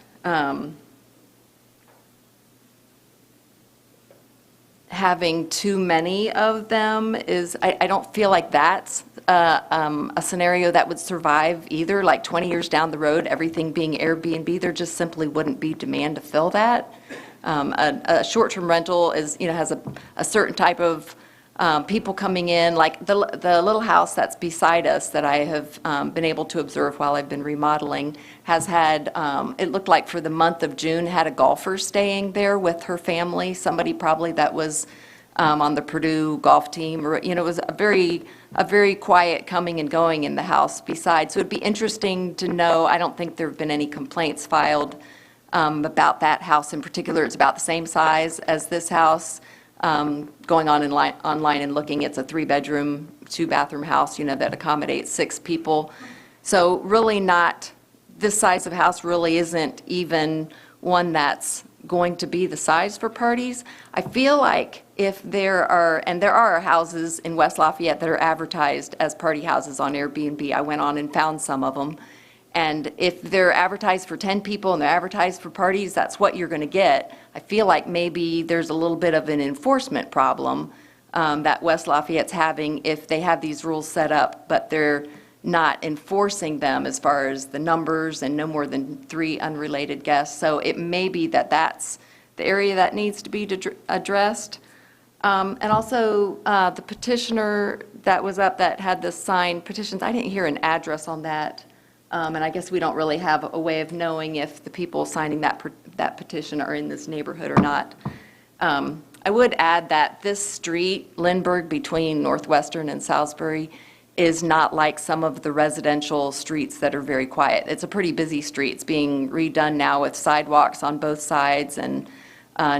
having too many of them is, I don't feel like that's a scenario that would survive either, like 20 years down the road, everything being Airbnb, there just simply wouldn't be demand to fill that. A short-term rental is, has a certain type of people coming in, like the little house that's beside us that I have been able to observe while I've been remodeling has had, it looked like for the month of June, had a golfer staying there with her family, somebody probably that was on the Purdue golf team, or, it was a very quiet coming and going in the house besides. So it'd be interesting to know, I don't think there have been any complaints filed about that house in particular. It's about the same size as this house. Going online and looking, it's a 3-bedroom, 2-bathroom house, that accommodates 6 people. So really not, this size of house really isn't even one that's going to be the size for parties. I feel like if there are houses in West Lafayette that are advertised as party houses on Airbnb. I went on and found some of them. And if they're advertised for 10 people and they're advertised for parties, that's what you're going to get. I feel like maybe there's a little bit of an enforcement problem that West Lafayette's having if they have these rules set up, but they're not enforcing them as far as the numbers and no more than 3 unrelated guests. So it may be that that's the area that needs to be addressed. And also the petitioner that was up that had the signed petitions, I didn't hear an address on that. And I guess we don't really have a way of knowing if the people signing that petition are in this neighborhood or not. I would add that this street, Lindbergh, between Northwestern and Salisbury, is not like some of the residential streets that are very quiet. It's a pretty busy street. It's being redone now with sidewalks on both sides, and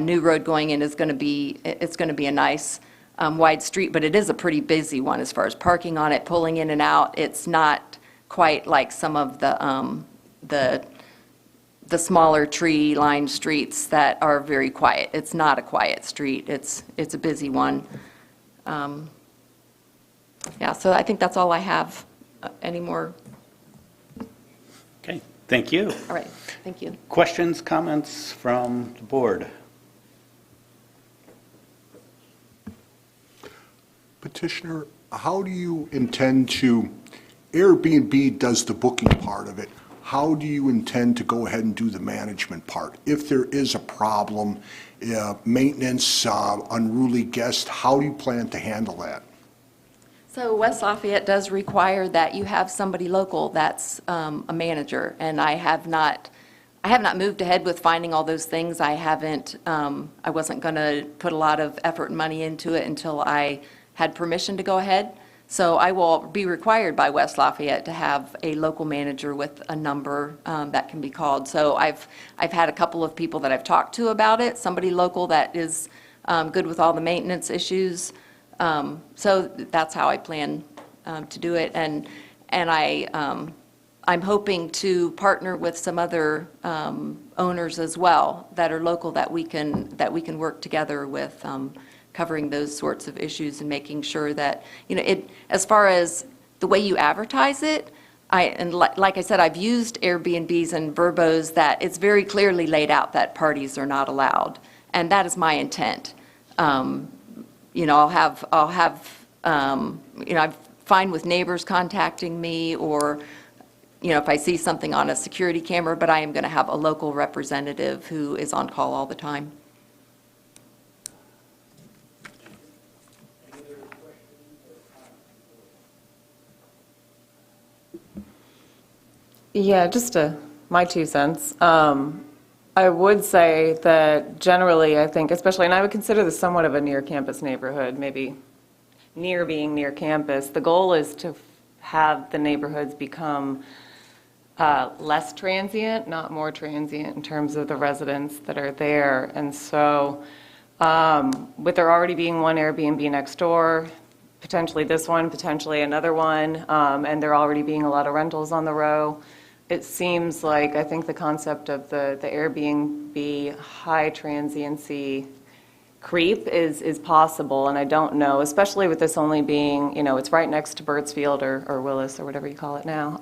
new road going in is going to be, it's going to be a nice wide street, but it is a pretty busy one as far as parking on it, pulling in and out. It's not quite like some of the smaller tree-lined streets that are very quiet. It's not a quiet street. It's a busy one. Yeah, so I think that's all I have. Any more? Okay, thank you. All right, thank you. Questions, comments from the board? Petitioner, how do you intend to, Airbnb does the booking part of it. How do you intend to go ahead and do the management part? If there is a problem, maintenance, unruly guest, how do you plan to handle that? So West Lafayette does require that you have somebody local that's a manager, and I have not moved ahead with finding all those things. I wasn't going to put a lot of effort and money into it until I had permission to go ahead. So I will be required by West Lafayette to have a local manager with a number that can be called. So I've had a couple of people that I've talked to about it, somebody local that is good with all the maintenance issues. So that's how I plan to do it. And I'm hoping to partner with some other owners as well that are local that we can work together with covering those sorts of issues and making sure that, as far as the way you advertise it, like I said, I've used Airbnbs and Verbos that it's very clearly laid out that parties are not allowed, and that is my intent. I'm fine with neighbors contacting me, or, if I see something on a security camera, but I am going to have a local representative who is on call all the time. Yeah, just my 2 cents. I would say that generally, I think, especially, and I would consider this somewhat of a near-campus neighborhood, maybe near being near campus. The goal is to have the neighborhoods become less transient, not more transient in terms of the residents that are there. And so with there already being one Airbnb next door, potentially this one, potentially another one, and there already being a lot of rentals on the row, it seems like, I think the concept of the Airbnb high transiency creep is possible, and I don't know, especially with this only being, it's right next to Birdsfield or Willis or whatever you call it now,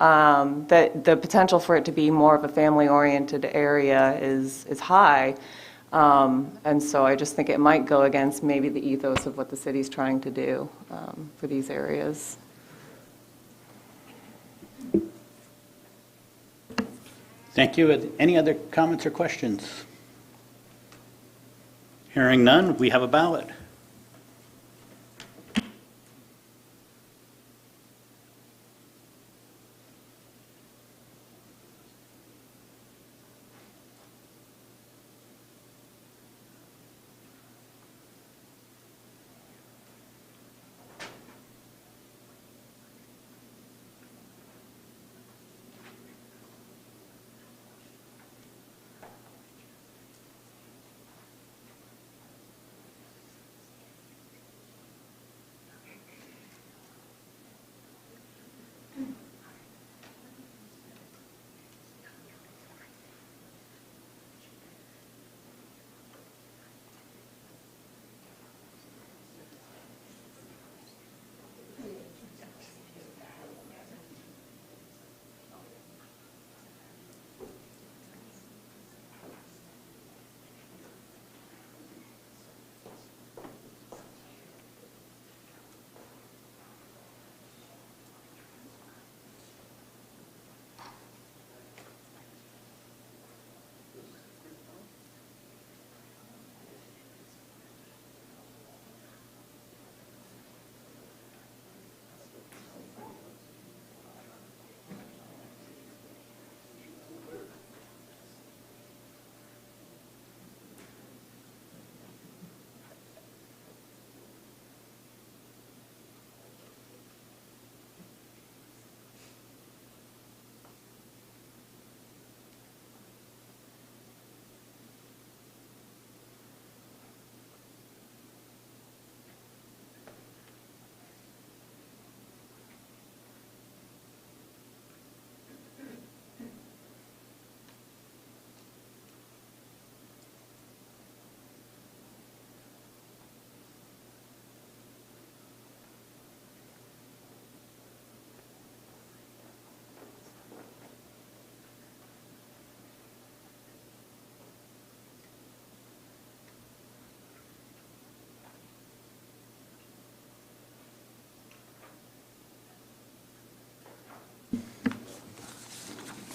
that the potential for it to be more of a family-oriented area is high. And so I just think it might go against maybe the ethos of what the city's trying to do for these areas. Thank you. Any other comments or questions? Hearing none, we have a ballot.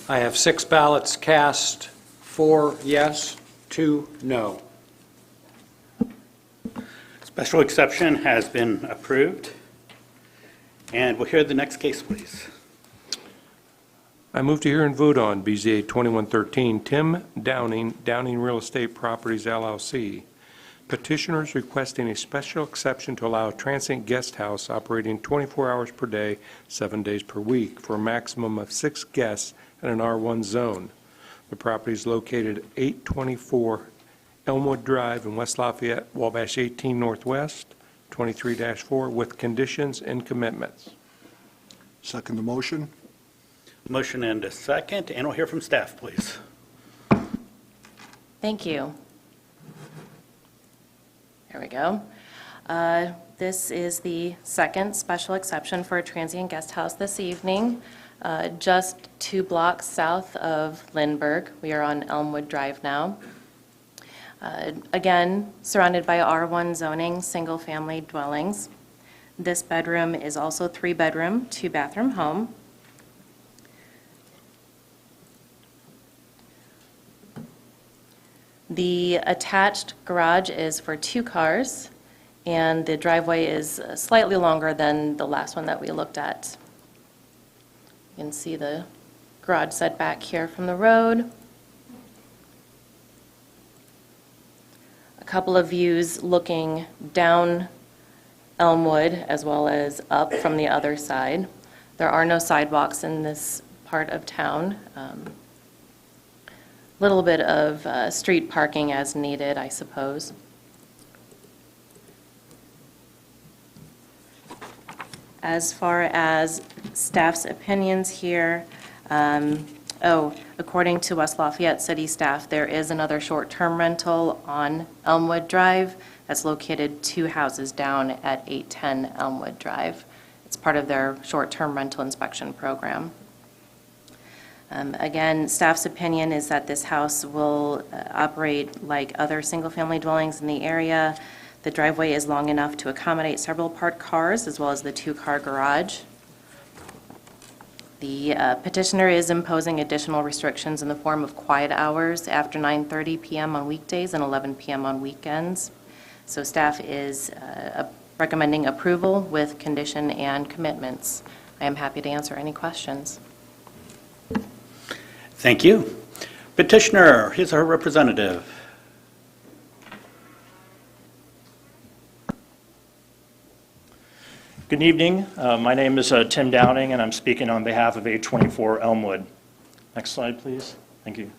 I have 6 ballots cast, 4 yes, 2 no. Special exception has been approved. And we'll hear the next case, please. I move to hear and vote on BZA 2113, Tim Downing, Downing Real Estate Properties LLC. Petitioners requesting a special exception to allow a transient guest house operating 24 hours per day, 7 days per week, for a maximum of 6 guests in an R1 zone. The property is located at 824 Elmwood Drive in West Lafayette, Wabash 18 Northwest, 23-4, with conditions and commitments. Second the motion? Motion and a second, and we'll hear from staff, please. Thank you. There we go. This is the second special exception for a transient guest house this evening, just 2 blocks south of Lindbergh. We are on Elmwood Drive now. Again, surrounded by R1 zoning, single-family dwellings. This bedroom is also 3-bedroom, 2-bathroom home. The attached garage is for 2 cars, and the driveway is slightly longer than the last one that we looked at. You can see the garage setback here from the road. A couple of views looking down Elmwood as well as up from the other side. There are no sidewalks in this part of town. Little bit of street parking as needed, I suppose. As far as staff's opinions here, according to West Lafayette City staff, there is another short-term rental on Elmwood Drive that's located 2 houses down at 810 Elmwood Drive. It's part of their short-term rental inspection program. Again, staff's opinion is that this house will operate like other single-family dwellings in the area. The driveway is long enough to accommodate several parked cars as well as the 2-car garage. The petitioner is imposing additional restrictions in the form of quiet hours after 9:30 p.m. on weekdays and 11 p.m. on weekends. So staff is recommending approval with condition and commitments. I am happy to answer any questions. Thank you. Petitioner, his or her representative. Good evening. My name is Tim Downing, and I'm speaking on behalf of 824 Elmwood. Next slide, please. Thank you.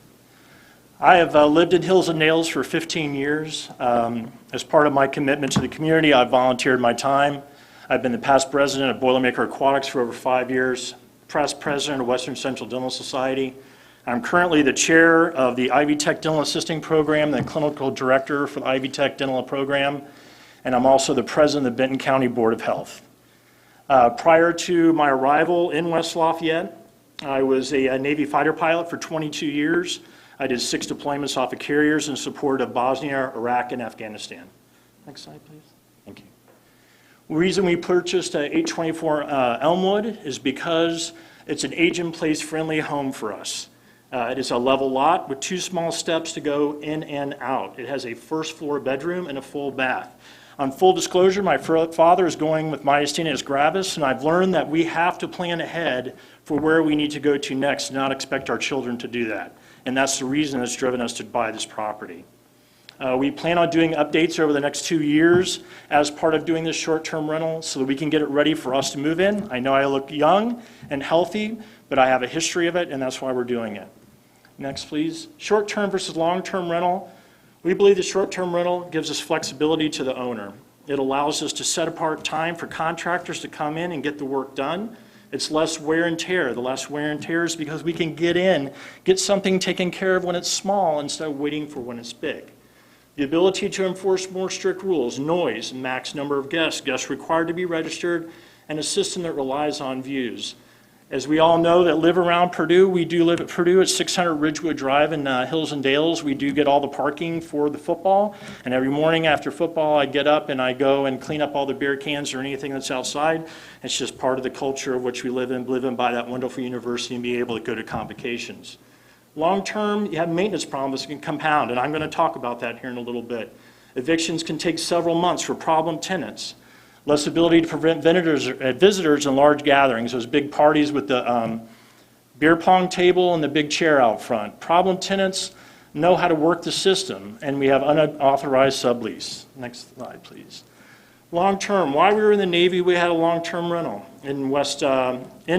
I have lived in Hills and Dales for 15 years. As part of my commitment to the community, I've volunteered my time. I've been the past president of Boilermaker Aquatics for over 5 years, past president of Western Central Dental Society. I'm currently the chair of the Ivy Tech Dental Assisting Program, the clinical director for the Ivy Tech Dental Program, and I'm also the president of the Benton County Board of Health. Prior to my arrival in West Lafayette, I was a Navy fighter pilot for 22 years. I did 6 deployments off of carriers in support of Bosnia, Iraq, and Afghanistan. Next slide, please. Thank you. The reason we purchased 824 Elmwood is because it's an age-in-place friendly home for us. It is a level lot with 2 small steps to go in and out. It has a first-floor bedroom and a full bath. On full disclosure, my father is going with myasthenia gravis, and I've learned that we have to plan ahead for where we need to go to next and not expect our children to do that. And that's the reason that's driven us to buy this property. We plan on doing updates over the next 2 years as part of doing this short-term rental so that we can get it ready for us to move in. I know I look young and healthy, but I have a history of it, and that's why we're doing it. Next, please. Short-term versus long-term rental. We believe the short-term rental gives us flexibility to the owner. It allows us to set apart time for contractors to come in and get the work done. It's less wear and tear. The less wear and tear is because we can get in, get something taken care of when it's small instead of waiting for when it's big. The ability to enforce more strict rules, noise, max number of guests, guests required to be registered, and a system that relies on views. As we all know that live around Purdue, we do live at Purdue at 600 Ridgewood Drive in Hills and Dales. We do get all the parking for the football, and every morning after football, I get up and I go and clean up all the beer cans or anything that's outside. It's just part of the culture of which we live in by that wonderful university and be able to go to convocations. Long-term, you have maintenance problems that can compound, and I'm going to talk about that here in a little bit. Evictions can take several months for problem tenants. Less ability to prevent visitors in large gatherings, those big parties with the beer pong table and the big chair out front. Problem tenants know how to work the system, and we have unauthorized sublease. Next slide, please. Long-term, while we were in the Navy, we had a long-term rental in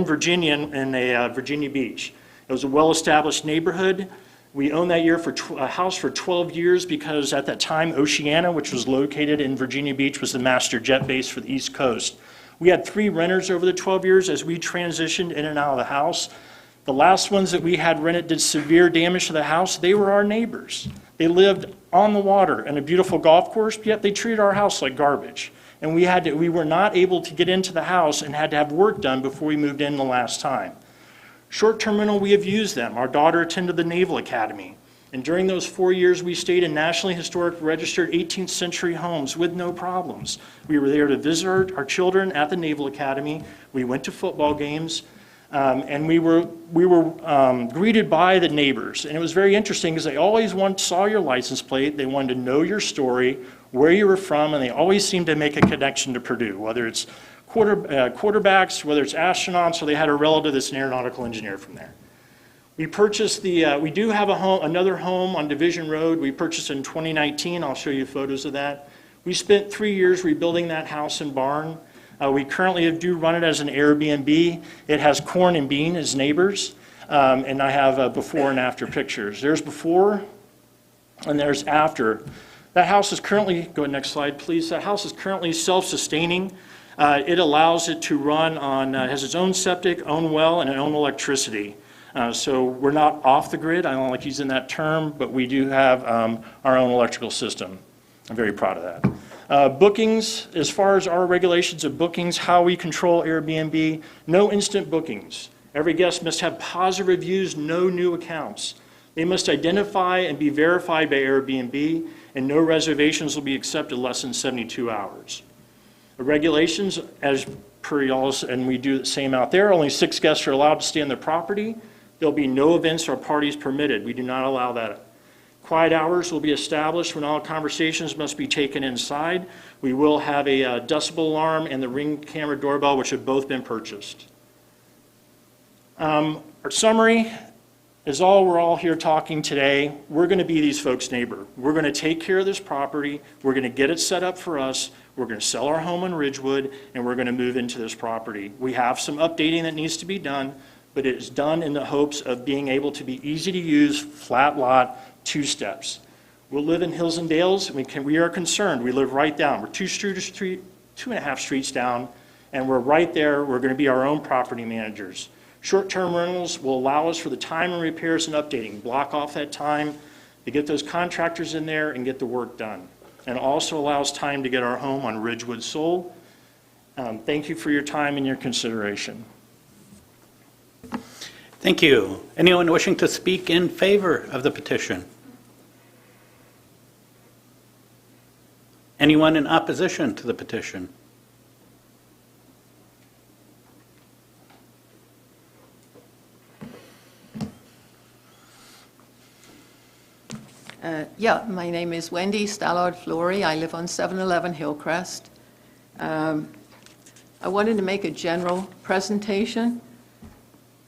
Virginia, in Virginia Beach. It was a well-established neighborhood. We owned that year for a house for 12 years because at that time, Oceana, which was located in Virginia Beach, was the master jet base for the East Coast. We had 3 renters over the 12 years as we transitioned in and out of the house. The last ones that we had rented did severe damage to the house. They were our neighbors. They lived on the water in a beautiful golf course, yet they treated our house like garbage. And we were not able to get into the house and had to have work done before we moved in the last time. Short-term rental, we have used them. Our daughter attended the Naval Academy. And during those 4 years, we stayed in nationally historic registered 18th century homes with no problems. We were there to visit our children at the Naval Academy. We went to football games. And we were greeted by the neighbors. And it was very interesting because they always saw your license plate. They wanted to know your story, where you were from, and they always seemed to make a connection to Purdue, whether it's quarterbacks, whether it's astronauts, or they had a relative that's an aeronautical engineer from there. We purchased we do have another home on Division Road. We purchased in 2019. I'll show you photos of that. We spent 3 years rebuilding that house and barn. We currently do run it as an Airbnb. It has corn and bean as neighbors, and I have before and after pictures. There's before and there's after. That house is currently, go next slide please, that house is currently self-sustaining. It allows it to run on, has its own septic, own well, and own electricity. So we're not off the grid. I don't like using that term, but we do have our own electrical system. I'm very proud of that. Bookings, as far as our regulations of bookings, how we control Airbnb, no instant bookings. Every guest must have positive reviews, no new accounts. They must identify and be verified by Airbnb, and no reservations will be accepted less than 72 hours. The regulations, as per y'all's, and we do the same out there, only 6 guests are allowed to stay on the property. There'll be no events or parties permitted. We do not allow that. Quiet hours will be established when all conversations must be taken inside. We will have a decibel alarm and the Ring camera doorbell, which have both been purchased. Our summary is we're all here talking today. We're going to be these folks' neighbor. We're going to take care of this property. We're going to get it set up for us. We're going to sell our home in Ridgewood, and we're going to move into this property. We have some updating that needs to be done, but it is done in the hopes of being able to be easy to use, flat lot, 2 steps. We'll live in Hills and Dales. We are concerned. We live right down. We're 2.5 streets down, and we're right there. We're going to be our own property managers. Short-term rentals will allow us for the time and repairs and updating, block off that time to get those contractors in there and get the work done. And also allows time to get our home on Ridgewood sold. Thank you for your time and your consideration. Thank you. Anyone wishing to speak in favor of the petition? Anyone in opposition to the petition? Yeah, my name is Wendy Stallard-Flory. I live on 711 Hillcrest. I wanted to make a general presentation.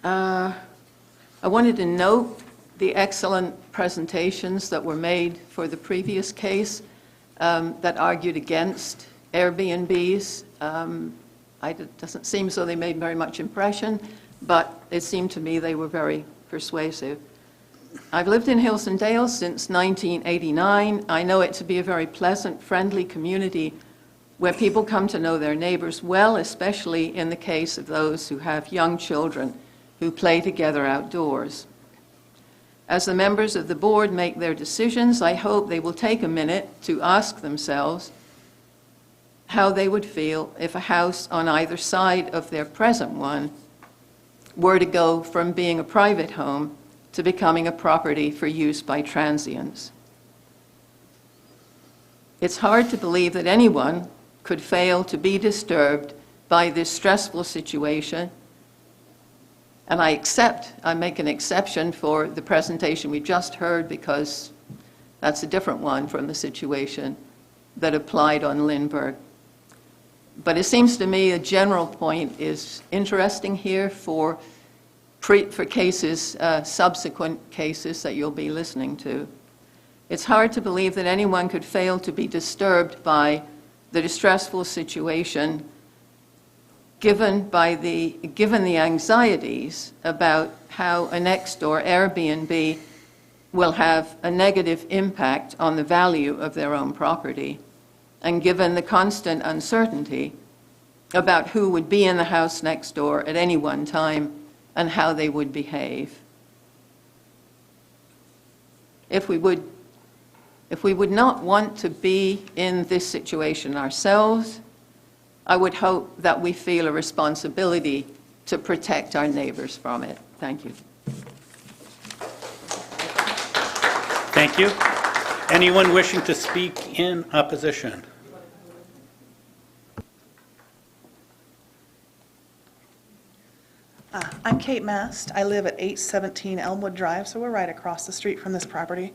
I wanted to note the excellent presentations that were made for the previous case that argued against Airbnbs. It doesn't seem as though they made very much impression, but it seemed to me they were very persuasive. I've lived in Hills and Dales since 1989. I know it to be a very pleasant, friendly community where people come to know their neighbors well, especially in the case of those who have young children who play together outdoors. As the members of the board make their decisions, I hope they will take a minute to ask themselves how they would feel if a house on either side of their present one were to go from being a private home to becoming a property for use by transients. It's hard to believe that anyone could fail to be disturbed by this stressful situation. And I make an exception for the presentation we just heard because that's a different one from the situation that applied on Lindbergh. But it seems to me a general point is interesting here for cases, subsequent cases that you'll be listening to. It's hard to believe that anyone could fail to be disturbed by the distressful situation given the anxieties about how a next-door Airbnb will have a negative impact on the value of their own property, and given the constant uncertainty about who would be in the house next door at any one time and how they would behave. If we would not want to be in this situation ourselves, I would hope that we feel a responsibility to protect our neighbors from it. Thank you. Thank you. Anyone wishing to speak in opposition? I'm Kate Mast. I live at 817 Elmwood Drive, so we're right across the street from this property.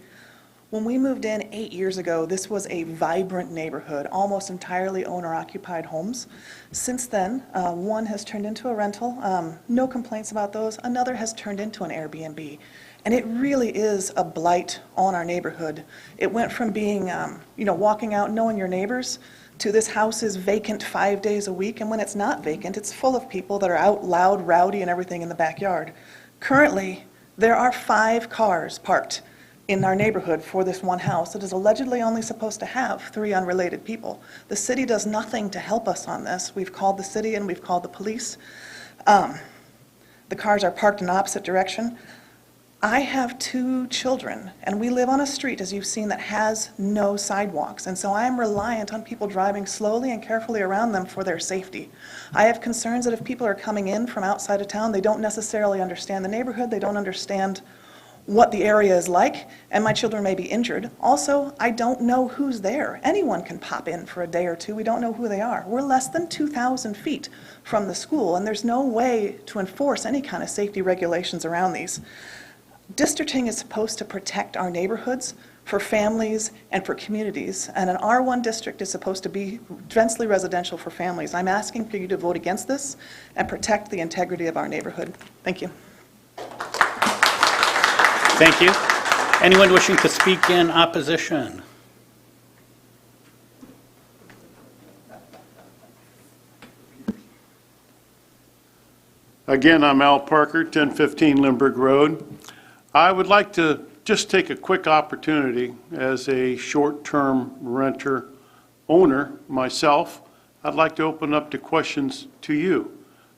When we moved in 8 years ago, this was a vibrant neighborhood, almost entirely owner-occupied homes. Since then, one has turned into a rental, no complaints about those. Another has turned into an Airbnb. And it really is a blight on our neighborhood. It went from being, walking out knowing your neighbors to this house is vacant 5 days a week, and when it's not vacant, it's full of people that are out loud, rowdy, and everything in the backyard. Currently, there are 5 cars parked in our neighborhood for this one house that is allegedly only supposed to have 3 unrelated people. The city does nothing to help us on this. We've called the city and we've called the police. The cars are parked in the opposite direction. I have 2 children, and we live on a street, as you've seen, that has no sidewalks, and so I am reliant on people driving slowly and carefully around them for their safety. I have concerns that if people are coming in from outside of town, they don't necessarily understand the neighborhood, they don't understand what the area is like, and my children may be injured. Also, I don't know who's there. Anyone can pop in for a day or two. We don't know who they are. We're less than 2,000 feet from the school, and there's no way to enforce any kind of safety regulations around these. Districting is supposed to protect our neighborhoods for families and for communities, and an R1 district is supposed to be densely residential for families. I'm asking for you to vote against this and protect the integrity of our neighborhood. Thank you. Thank you. Anyone wishing to speak in opposition? Again, I'm Al Parker, 1015 Lindbergh Road. I would like to just take a quick opportunity as a short-term renter owner myself. I'd like to open up to questions to you.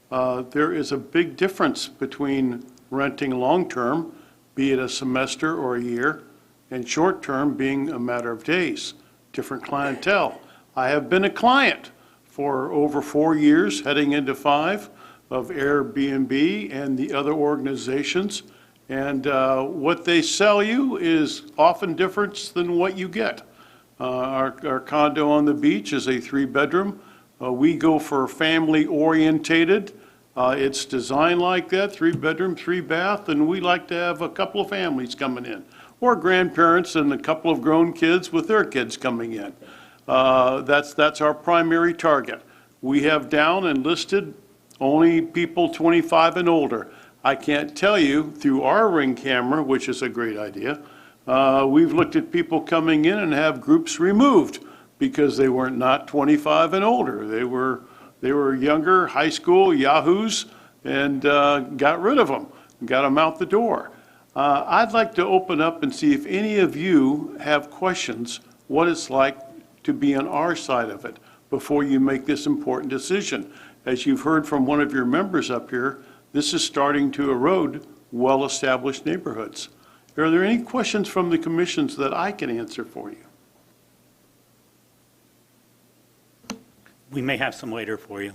There is a big difference between renting long-term, be it a semester or a year, and short-term being a matter of days, different clientele. I have been a client for over 4 years, heading into 5, of Airbnb and the other organizations. And what they sell you is often different than what you get. Our condo on the beach is a 3-bedroom. We go for family-orientated. It's designed like that, 3-bedroom, 3-bath, and we like to have a couple of families coming in, or grandparents and a couple of grown kids with their kids coming in. That's our primary target. We have down and listed only people 25 and older. I can't tell you, through our Ring camera, which is a great idea, we've looked at people coming in and have groups removed because they were not 25 and older. They were younger, high school, yahoos, and got rid of them, got them out the door. I'd like to open up and see if any of you have questions, what it's like to be on our side of it before you make this important decision. As you've heard from one of your members up here, this is starting to erode well-established neighborhoods. Are there any questions from the commissions that I can answer for you? We may have some later for you.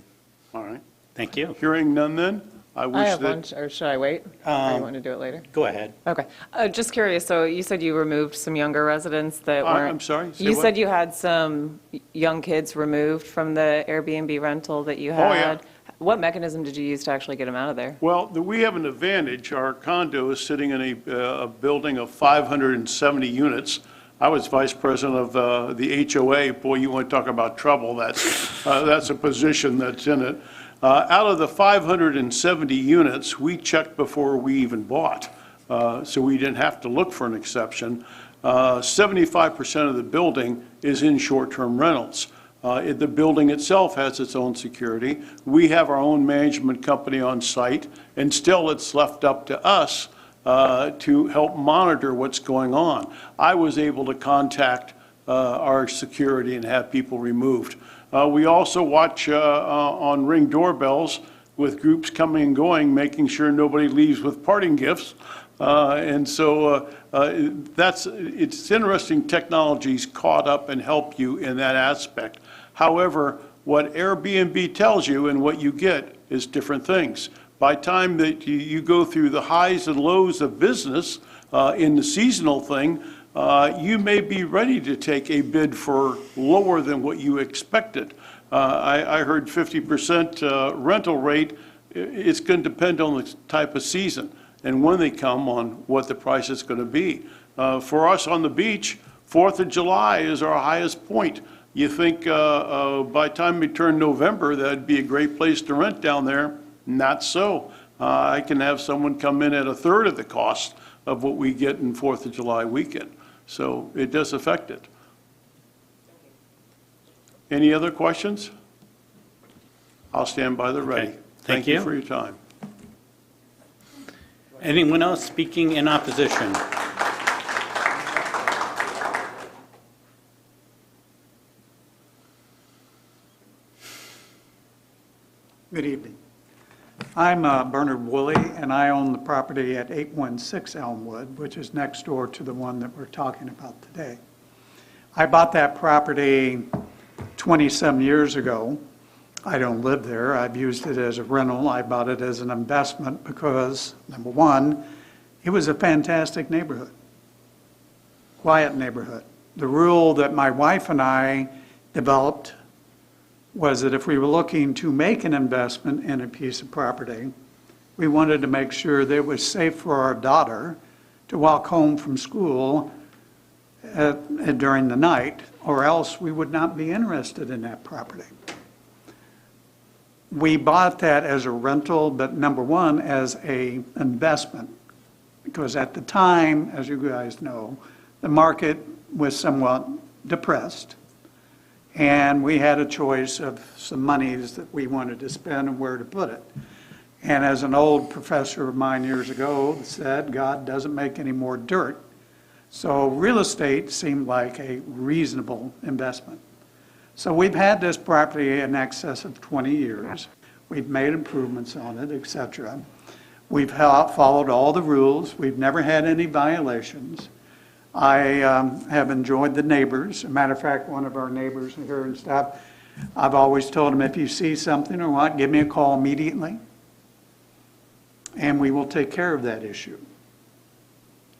All right. Thank you. Hearing none then, I I wish have one, that, or should I wait? Or you want to do it later? Go ahead. Okay. Just curious, so you said you removed some younger residents that I'm weren't... sorry, say You what? said you had some young kids removed from the Airbnb rental that you had? Oh, yeah. What mechanism did you use to actually get them out of there? well, we have an advantage. Our condo is sitting in a building of 570 units. I was vice president of the HOA. Boy, you want to talk about trouble. That's a position that's in it. Out of the 570 units, we checked before we even bought, so we didn't have to look for an exception. 75% of the building is in short-term rentals. The building itself has its own security. We have our own management company on site, and still it's left up to us to help monitor what's going on. I was able to contact our security and have people removed. We also watch on Ring doorbells with groups coming and going, making sure nobody leaves with parting gifts. And so it's interesting technology's caught up and help you in that aspect. However, what Airbnb tells you and what you get is different things. By the time that you go through the highs and lows of business in the seasonal thing, you may be ready to take a bid for lower than what you expected. I heard 50% rental rate. It's going to depend on the type of season and when they come on what the price is going to be. For us on the beach, 4th of July is our highest point. You think by the time we turn November, that'd be a great place to rent down there. Not so. I can have someone come in at a third of the cost of what we get in 4th of July weekend. So it does affect it. Any other questions? I'll stand by the ready. Okay. Thank you for your time. Anyone else speaking in opposition? Good evening. I'm Bernard Woolley, and I own the property at 816 Elmwood, which is next door to the one that we're talking about today. I bought that property 27 years ago. I don't live there. I've used it as a rental. I bought it as an investment because, number one, it was a fantastic neighborhood, quiet neighborhood. The rule that my wife and I developed was that if we were looking to make an investment in a piece of property, we wanted to make sure that it was safe for our daughter to walk home from school during the night, or else we would not be interested in that property. We bought that as a rental, but number one, as an investment, because at the time, as you guys know, the market was somewhat depressed. And we had a choice of some monies that we wanted to spend and where to put it. And as an old professor of mine years ago said, God doesn't make any more dirt. So real estate seemed like a reasonable investment. So we've had this property in excess of 20 years. We've made improvements on it, et cetera. We've followed all the rules. We've never had any violations. I have enjoyed the neighbors. As a matter of fact, one of our neighbors here and stuff, I've always told him, if you see something or what, give me a call immediately, and we will take care of that issue.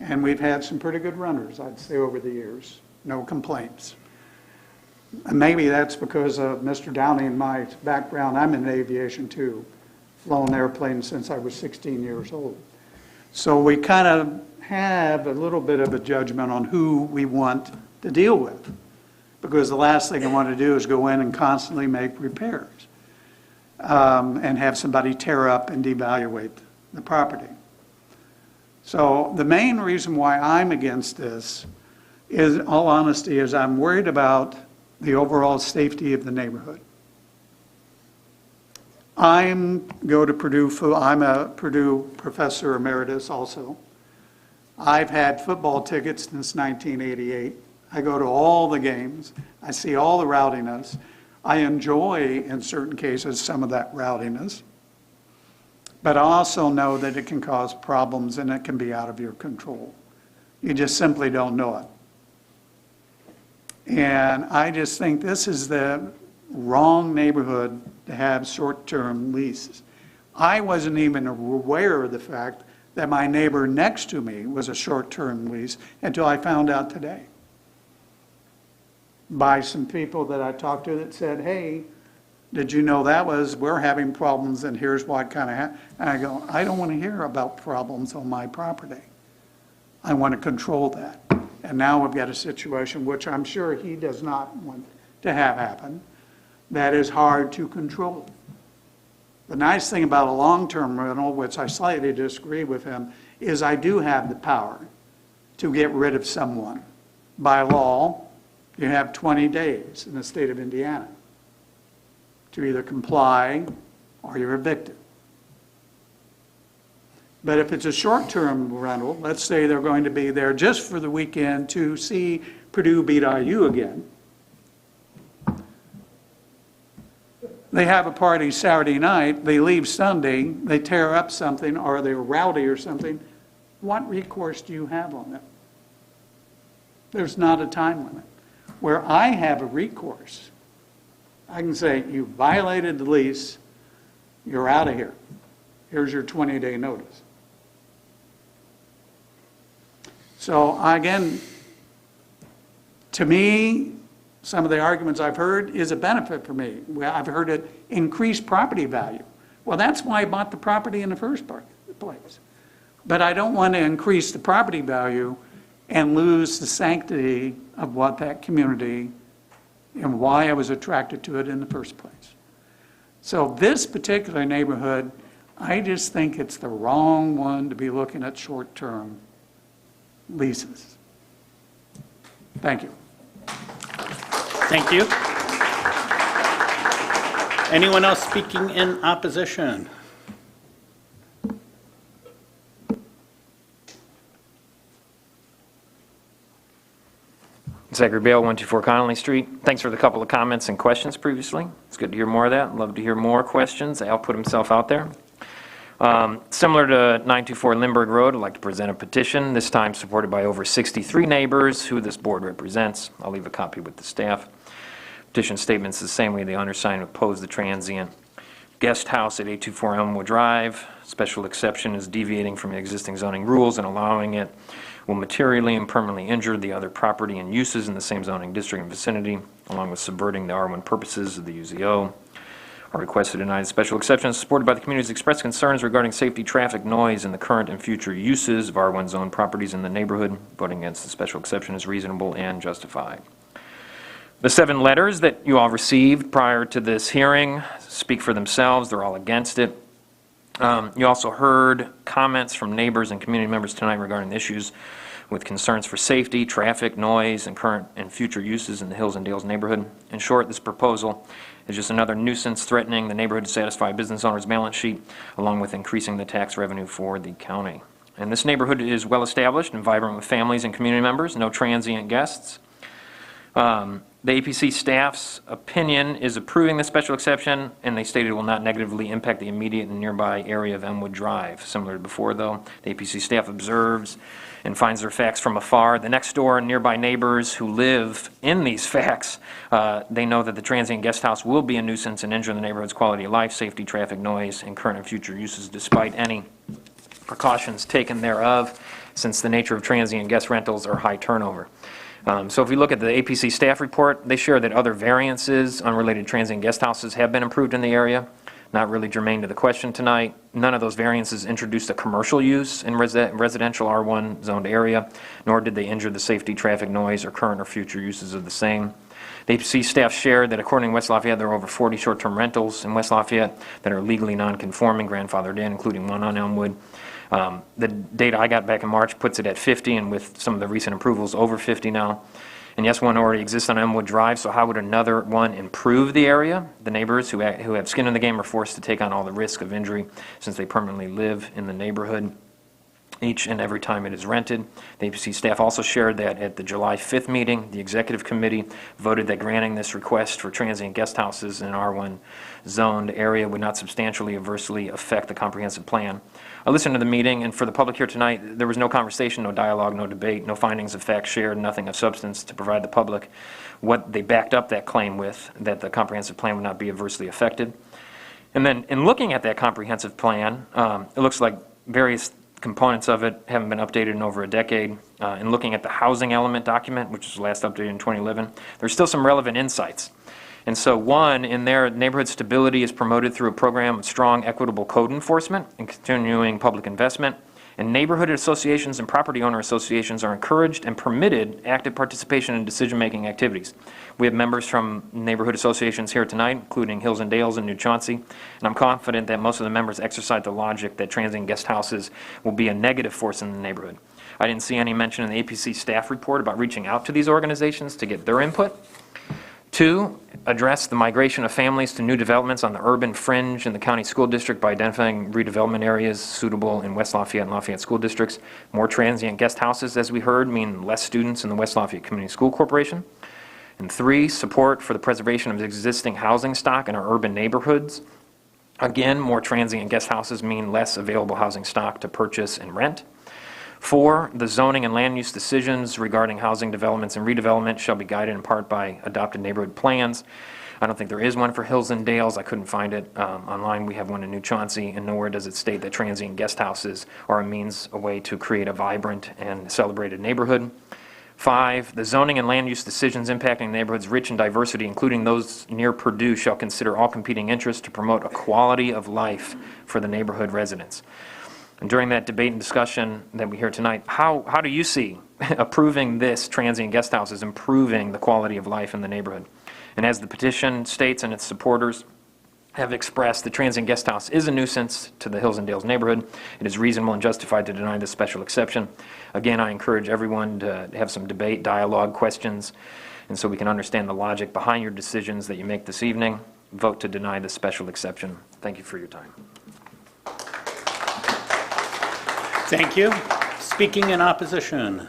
And we've had some pretty good runners, I'd say, over the years. No complaints. And maybe that's because of Mr. Downey and my background. I'm in aviation too. Flown airplanes since I was 16 years old. So we kind of have a little bit of a judgment on who we want to deal with, because the last thing I want to do is go in and constantly make repairs and have somebody tear up and devaluate the property. So the main reason why I'm against this is, in all honesty, is I'm worried about the overall safety of the neighborhood. I'm a Purdue professor emeritus also. I've had football tickets since 1988. I go to all the games. I see all the rowdiness. I enjoy, in certain cases, some of that rowdiness. But I also know that it can cause problems and it can be out of your control. You just simply don't know it. And I just think this is the wrong neighborhood to have short-term leases. I wasn't even aware of the fact that my neighbor next to me was a short-term lease until I found out today by some people that I talked to that said, hey, did you know we're having problems and here's what kind of happened. And I go, I don't want to hear about problems on my property. I want to control that. And now we've got a situation, which I'm sure he does not want to have happen, that is hard to control. The nice thing about a long-term rental, which I slightly disagree with him, is I do have the power to get rid of someone. By law, you have 20 days in the state of Indiana to either comply or you're evicted. But if it's a short-term rental, let's say they're going to be there just for the weekend to see Purdue beat IU again. They have a party Saturday night, they leave Sunday, they tear up something, or they're rowdy or something. What recourse do you have on them? There's not a time limit. Where I have a recourse, I can say, you violated the lease, you're out of here. Here's your 20-day notice. So again, to me, some of the arguments I've heard is a benefit for me. Well, I've heard it increase property value. Well, that's why I bought the property in the first place. But I don't want to increase the property value and lose the sanctity of what that community and why I was attracted to it in the first place. So this particular neighborhood, I just think it's the wrong one to be looking at short-term leases. Thank you. Thank you. Anyone else speaking in opposition? Zachary Bale, 124 Connolly Street. Thanks for the couple of comments and questions previously. It's good to hear more of that. Love to hear more questions. Al put himself out there. Similar to 924 Lindbergh Road, I'd like to present a petition, this time supported by over 63 neighbors who this board represents. I'll leave a copy with the staff. Petition statements the same way the undersigned oppose the transient guest house at 824 Elmwood Drive. Special exception is deviating from the existing zoning rules and allowing it will materially and permanently injure the other property and uses in the same zoning district and vicinity, along with subverting the R1 purposes of the UZO. Our request to deny the special exception is supported by the community's expressed concerns regarding safety, traffic, noise, and the current and future uses of R1 zone properties in the neighborhood. Voting against the special exception is reasonable and justified. The 7 letters that you all received prior to this hearing speak for themselves. They're all against it. You also heard comments from neighbors and community members tonight regarding the issues with concerns for safety, traffic, noise, and current and future uses in the Hills and Dales neighborhood. In short, this proposal is just another nuisance threatening the neighborhood to satisfy a business owner's balance sheet, along with increasing the tax revenue for the county. And this neighborhood is well established and vibrant with families and community members, no transient guests. The APC staff's opinion is approving the special exception, and they stated it will not negatively impact the immediate and nearby area of Elmwood Drive. Similar to before, though, the APC staff observes and finds their facts from afar. The next door and nearby neighbors who live in these facts, they know that the transient guest house will be a nuisance and injure the neighborhood's quality of life, safety, traffic, noise, and current and future uses, despite any precautions taken thereof, since the nature of transient guest rentals are high turnover. So if we look at the APC staff report, they share that other variances, unrelated transient guest houses, have been approved in the area. Not really germane to the question tonight. None of those variances introduced a commercial use in residential R1 zoned area, nor did they injure the safety, traffic, noise, or current or future uses of the same. The APC staff shared that according to West Lafayette, there are over 40 short-term rentals in West Lafayette that are legally non-conforming, grandfathered in, including one on Elmwood. The data I got back in March puts it at 50, and with some of the recent approvals, over 50 now. And yes, one already exists on Elmwood Drive, so how would another one improve the area? The neighbors who have skin in the game are forced to take on all the risk of injury since they permanently live in the neighborhood each and every time it is rented. The APC staff also shared that at the July 5th meeting, the executive committee voted that granting this request for transient guest houses in an R1 zoned area would not substantially adversely affect the comprehensive plan. I listened to the meeting, and for the public here tonight, there was no conversation, no dialogue, no debate, no findings of fact shared, nothing of substance to provide the public what they backed up that claim with, that the comprehensive plan would not be adversely affected. And then in looking at that comprehensive plan, it looks like various components of it haven't been updated in over a decade. In looking at the housing element document, which was last updated in 2011, there's still some relevant insights. And so one, in there, neighborhood stability is promoted through a program of strong equitable code enforcement and continuing public investment. And neighborhood associations and property owner associations are encouraged and permitted active participation in decision-making activities. We have members from neighborhood associations here tonight, including Hills and Dales and New Chauncey, and I'm confident that most of the members exercise the logic that transient guest houses will be a negative force in the neighborhood. I didn't see any mention in the APC staff report about reaching out to these organizations to get their input. 2, address the migration of families to new developments on the urban fringe in the county school district by identifying redevelopment areas suitable in West Lafayette and Lafayette school districts. More transient guest houses, as we heard, mean less students in the West Lafayette Community School Corporation. And 3, support for the preservation of existing housing stock in our urban neighborhoods. Again, more transient guest houses mean less available housing stock to purchase and rent. 4, the zoning and land use decisions regarding housing developments and redevelopment shall be guided in part by adopted neighborhood plans. I don't think there is one for Hills and Dales. I couldn't find it online. We have one in New Chauncey, and nowhere does it state that transient guest houses are a way to create a vibrant and celebrated neighborhood. 5, the zoning and land use decisions impacting neighborhoods rich in diversity, including those near Purdue, shall consider all competing interests to promote a quality of life for the neighborhood residents. And during that debate and discussion that we hear tonight, how do you see approving this transient guest house as improving the quality of life in the neighborhood? And as the petition states and its supporters have expressed, the transient guest house is a nuisance to the Hills and Dales neighborhood. It is reasonable and justified to deny this special exception. Again, I encourage everyone to have some debate, dialogue, questions, and so we can understand the logic behind your decisions that you make this evening. Vote to deny this special exception. Thank you for your time. Thank you. Speaking in opposition.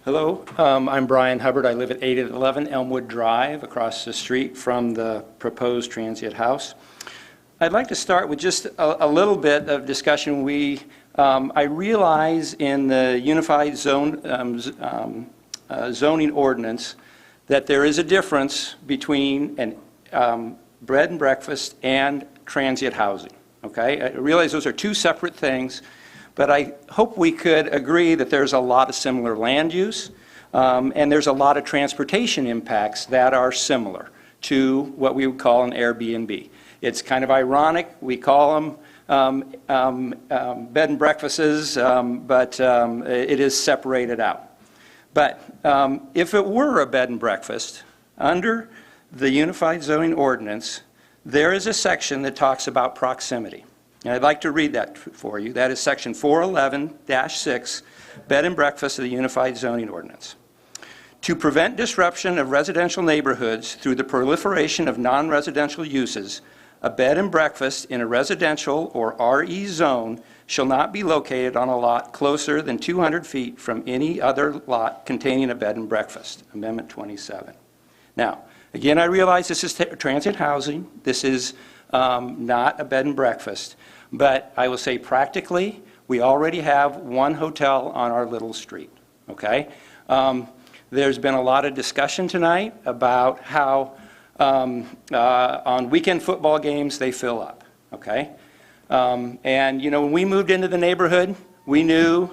Hello, I'm Brian Hubbard. I live at 811 Elmwood Drive, across the street from the proposed transient house. I'd like to start with just a little bit of discussion. I realize in the Unified Zoning Ordinance that there is a difference between an bed and breakfast and transient housing, okay? I realize those are two separate things, but I hope we could agree that there's a lot of similar land use, and there's a lot of transportation impacts that are similar to what we would call an Airbnb. It's kind of ironic, we call them bed and breakfasts, but it is separated out. But if it were a bed and breakfast, under the Unified Zoning Ordinance, there is a section that talks about proximity. And I'd like to read that for you. That is section 411-6, bed and breakfast of the Unified Zoning Ordinance. To prevent disruption of residential neighborhoods through the proliferation of non-residential uses, a bed and breakfast in a residential or RE zone shall not be located on a lot closer than 200 feet from any other lot containing a bed and breakfast. Amendment 27. Now, again, I realize this is transient housing. This is not a bed and breakfast. But I will say practically, we already have one hotel on our little street, okay? There's been a lot of discussion tonight about how on weekend football games they fill up, okay? And, you know, when we moved into the neighborhood, we knew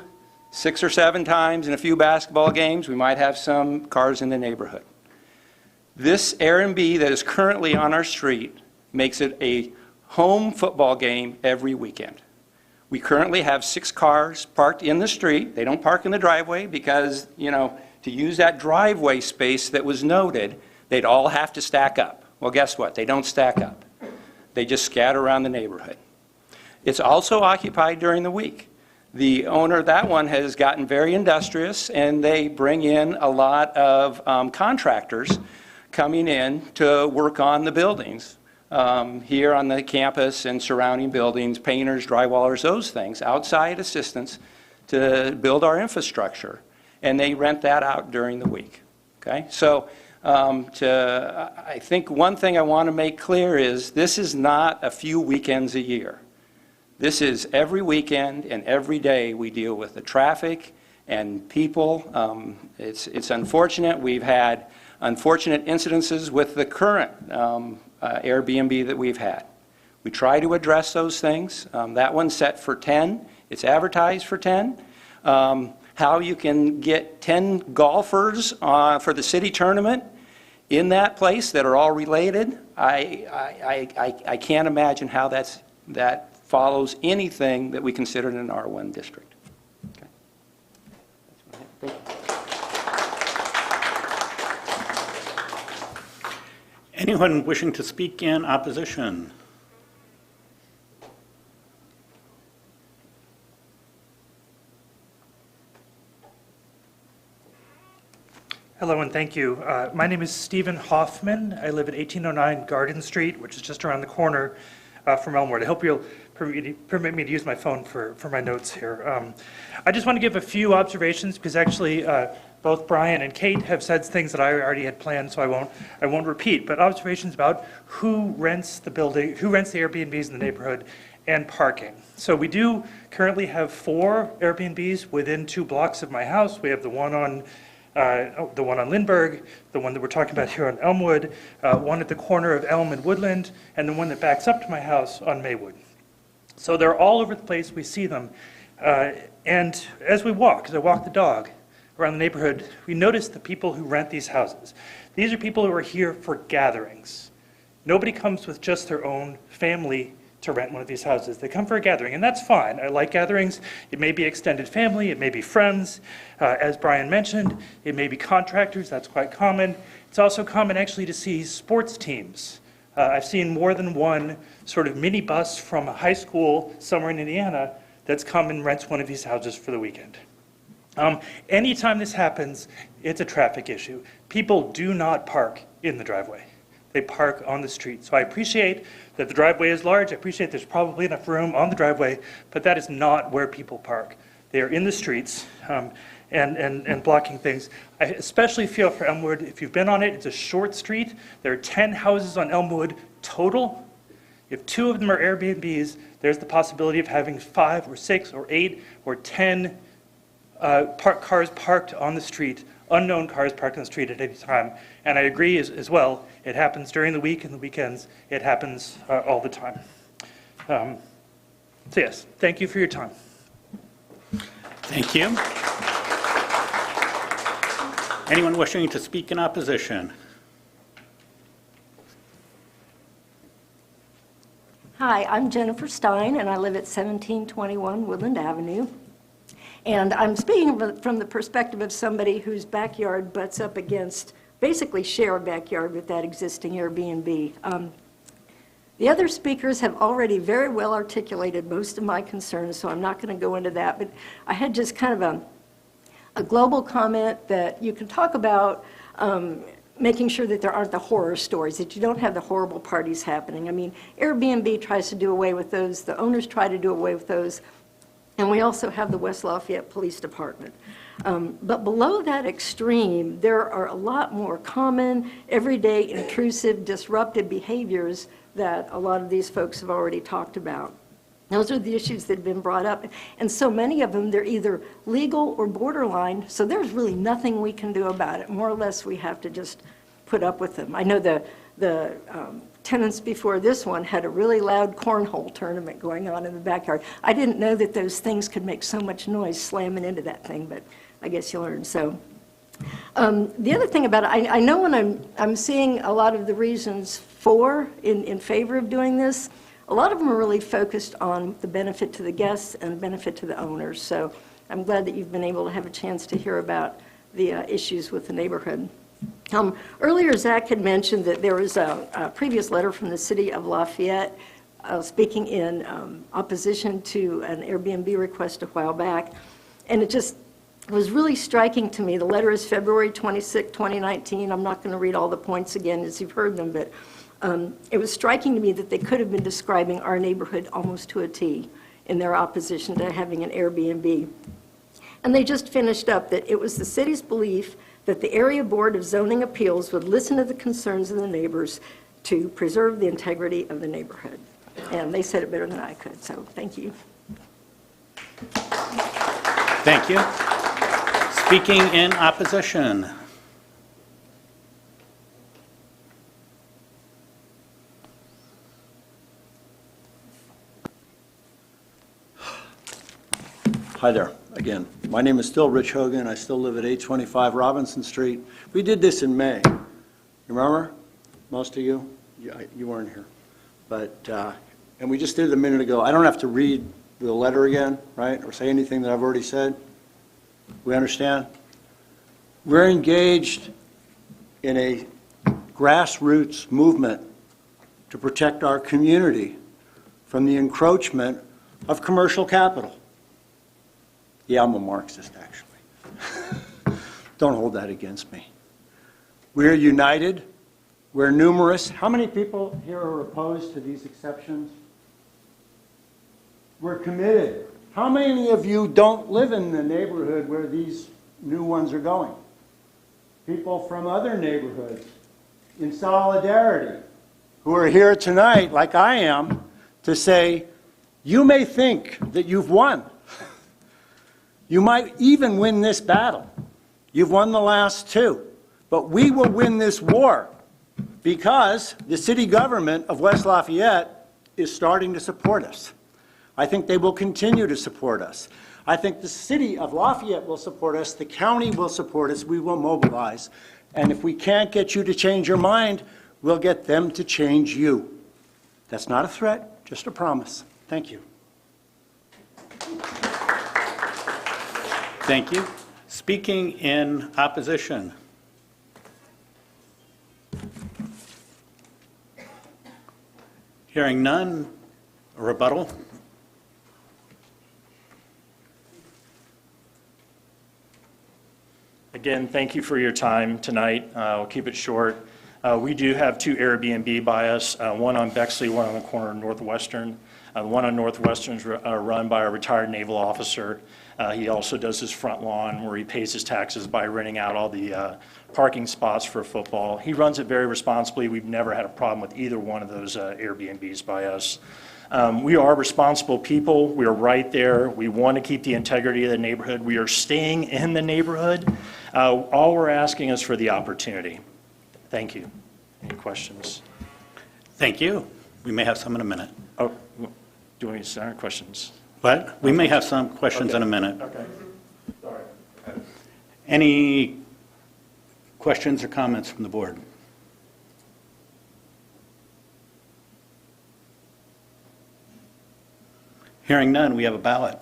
6 or 7 times in a few basketball games we might have some cars in the neighborhood. This Airbnb that is currently on our street makes it a home football game every weekend. We currently have 6 cars parked in the street. They don't park in the driveway because, you know, to use that driveway space that was noted, they'd all have to stack up. Well, guess what? They don't stack up. They just scatter around the neighborhood. It's also occupied during the week. The owner of that one has gotten very industrious, and they bring in a lot of contractors coming in to work on the buildings here on the campus and surrounding buildings, painters, drywallers, those things, outside assistants to build our infrastructure. And they rent that out during the week. Okay? So I think one thing I want to make clear is this is not a few weekends a year. This is every weekend and every day we deal with the traffic and people. It's unfortunate. We've had unfortunate incidences with the current Airbnb that we've had. We try to address those things. That one's set for 10. It's advertised for 10. How you can get 10 golfers for the city tournament in that place that are all related, I can't imagine how that follows anything that we consider an R1 district. Okay. Anyone wishing to speak in opposition? Hello and thank you. My name is Stephen Hoffman. I live at 1809 Garden Street, which is just around the corner from Elmwood. I hope you'll permit me to use my phone for my notes here. I just want to give a few observations because actually both Brian and Kate have said things that I already had planned, so I won't repeat. But observations about who rents the building, who rents the Airbnbs in the neighborhood, and parking. So we do currently have 4 Airbnbs within 2 blocks of my house. We have the one on Lindbergh, the one that we're talking about here on Elmwood, one at the corner of Elm and Woodland, and the one that backs up to my house on Maywood. So they're all over the place. We see them. And as I walk the dog around the neighborhood, we notice the people who rent these houses. These are people who are here for gatherings. Nobody comes with just their own family to rent one of these houses. They come for a gathering, and that's fine. I like gatherings. It may be extended family, it may be friends. As Brian mentioned, it may be contractors. That's quite common. It's also common actually to see sports teams. I've seen more than one sort of mini bus from a high school somewhere in Indiana that's come and rents one of these houses for the weekend. Anytime this happens, it's a traffic issue. People do not park in the driveway. They park on the street. So I appreciate that the driveway is large. I appreciate there's probably enough room on the driveway, but that is not where people park. They are in the streets and blocking things. I especially feel for Elmwood. If you've been on it, it's a short street. There are 10 houses on Elmwood total. If 2 of them are Airbnbs, there's the possibility of having 5 or 6 or 8 or 10 cars parked on the street, unknown cars parked on the street at any time. And I agree as well, it happens during the week and the weekends. It happens all the time. So yes, thank you for your time. Thank you. Anyone wishing to speak in opposition? Hi, I'm Jennifer Stein, and I live at 1721 Woodland Avenue. And I'm speaking from the perspective of somebody whose backyard butts up against, basically share a backyard with that existing Airbnb. The other speakers have already very well articulated most of my concerns, so I'm not going to go into that. But I had just kind of a global comment that you can talk about making sure that there aren't the horror stories, that you don't have the horrible parties happening. I mean, Airbnb tries to do away with those. The owners try to do away with those. And we also have the West Lafayette Police Department. But below that extreme, there are a lot more common, everyday, intrusive, disruptive behaviors that a lot of these folks have already talked about. Those are the issues that have been brought up. And so many of them, they're either legal or borderline, so there's really nothing we can do about it. More or less, we have to just put up with them. I know the tenants before this one had a really loud cornhole tournament going on in the backyard. I didn't know that those things could make so much noise slamming into that thing, but I guess you learn. So the other thing about it, I know when I'm seeing a lot of the reasons in favor of doing this, a lot of them are really focused on the benefit to the guests and the benefit to the owners. So I'm glad that you've been able to have a chance to hear about the issues with the neighborhood. Earlier, Zach had mentioned that there was a previous letter from the city of Lafayette speaking in opposition to an Airbnb request a while back. And it just was really striking to me. The letter is February 26, 2019. I'm not going to read all the points again as you've heard them, but it was striking to me that they could have been describing our neighborhood almost to a T in their opposition to having an Airbnb. And they just finished up that it was the city's belief that the Area Board of Zoning Appeals would listen to the concerns of the neighbors to preserve the integrity of the neighborhood. And they said it better than I could, so thank you. Thank you. Speaking in opposition. Hi there, again. My name is still Rich Hogan. I still live at 825 Robinson Street. We did this in May. You remember? Most of you? You weren't here. But, and we just did it a minute ago. I don't have to read the letter again, right, or say anything that I've already said. We understand? We're engaged in a grassroots movement to protect our community from the encroachment of commercial capital. Yeah, I'm a Marxist, actually. Don't hold that against me. We're united. We're numerous. How many people here are opposed to these exceptions? We're committed. How many of you don't live in the neighborhood where these new ones are going? People from other neighborhoods in solidarity who are here tonight, like I am, to say, you may think that you've won. You might even win this battle. You've won the last two. But we will win this war because the city government of West Lafayette is starting to support us. I think they will continue to support us. I think the city of Lafayette will support us. The county will support us. We will mobilize. And if we can't get you to change your mind, we'll get them to change you. That's not a threat, just a promise. Thank you. Thank you. Speaking in opposition. Hearing none, a rebuttal. Again, thank you for your time tonight. I'll keep it short. We do have two Airbnb by us, one on Bexley, one on the corner of Northwestern. The one on Northwestern is run by a retired naval officer. He also does his front lawn where he pays his taxes by renting out all the parking spots for football. He runs it very responsibly. We've never had a problem with either one of those Airbnbs by us. We are responsible people. We are right there. We want to keep the integrity of the neighborhood. We are staying in the neighborhood. All we're asking is for the opportunity. Thank you. Any questions? Thank you. We may have some in a minute. Oh, do we start questions? What? We may have some questions in a minute. Okay. Sorry. Any questions or comments from the board? Hearing none, we have a ballot.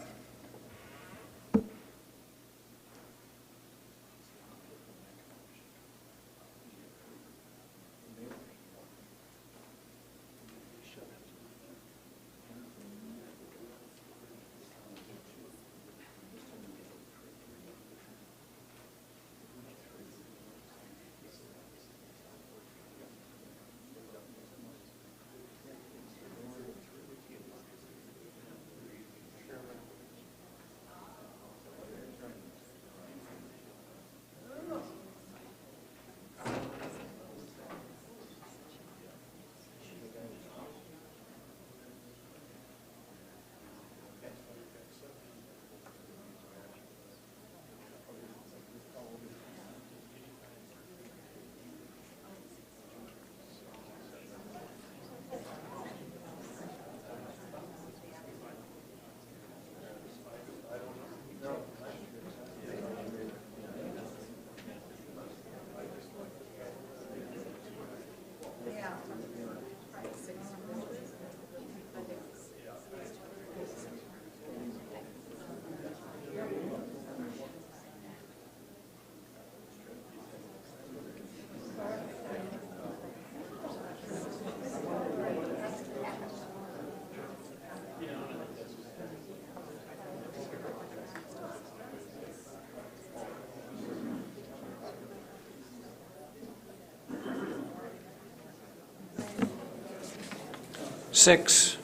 Six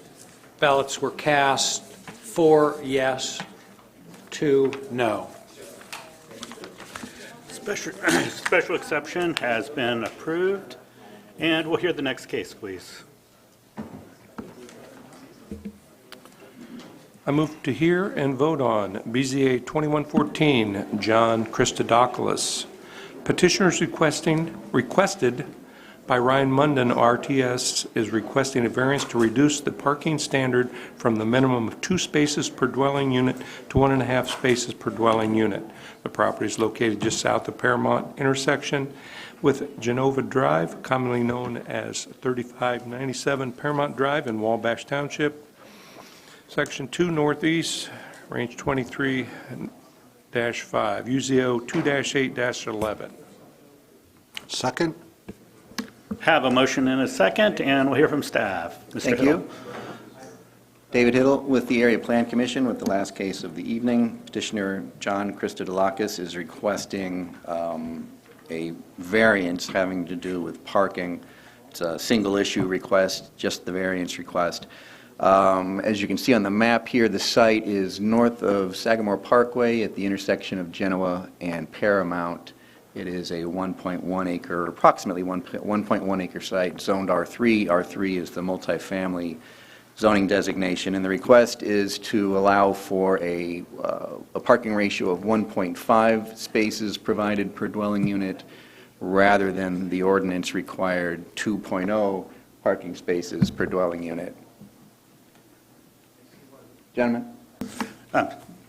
ballots were cast, 4 yes, 2 no. Special exception has been approved, and we'll hear the next case, please. I move to hear and vote on BZA 2114, John Christodoulos. Petitioners requested by Ryan Munden, RTS, is requesting a variance to reduce the parking standard from the minimum of 2 spaces per dwelling unit to 1.5 spaces per dwelling unit. The property is located just south of Paramount intersection with Genova Drive, commonly known as 3597 Paramount Drive in Wabash Township, Section 2 Northeast, Range 23-5, UZO 2-8-11. Second? Have a motion and a second, and we'll hear from staff. Mr. Thank Hill. you. David Hiddle with the Area Plan Commission with the last case of the evening. Petitioner John Christodolakis is requesting a variance having to do with parking. It's a single issue request, just the variance request. As you can see on the map here, the site is north of Sagamore Parkway at the intersection of Genoa and Paramount. It is a 1.1 acre, approximately 1.1 acre site, zoned R3. R3 is the multifamily zoning designation, and the request is to allow for a parking ratio of 1.5 spaces provided per dwelling unit rather than the ordinance required 2.0 parking spaces per dwelling unit. Gentlemen?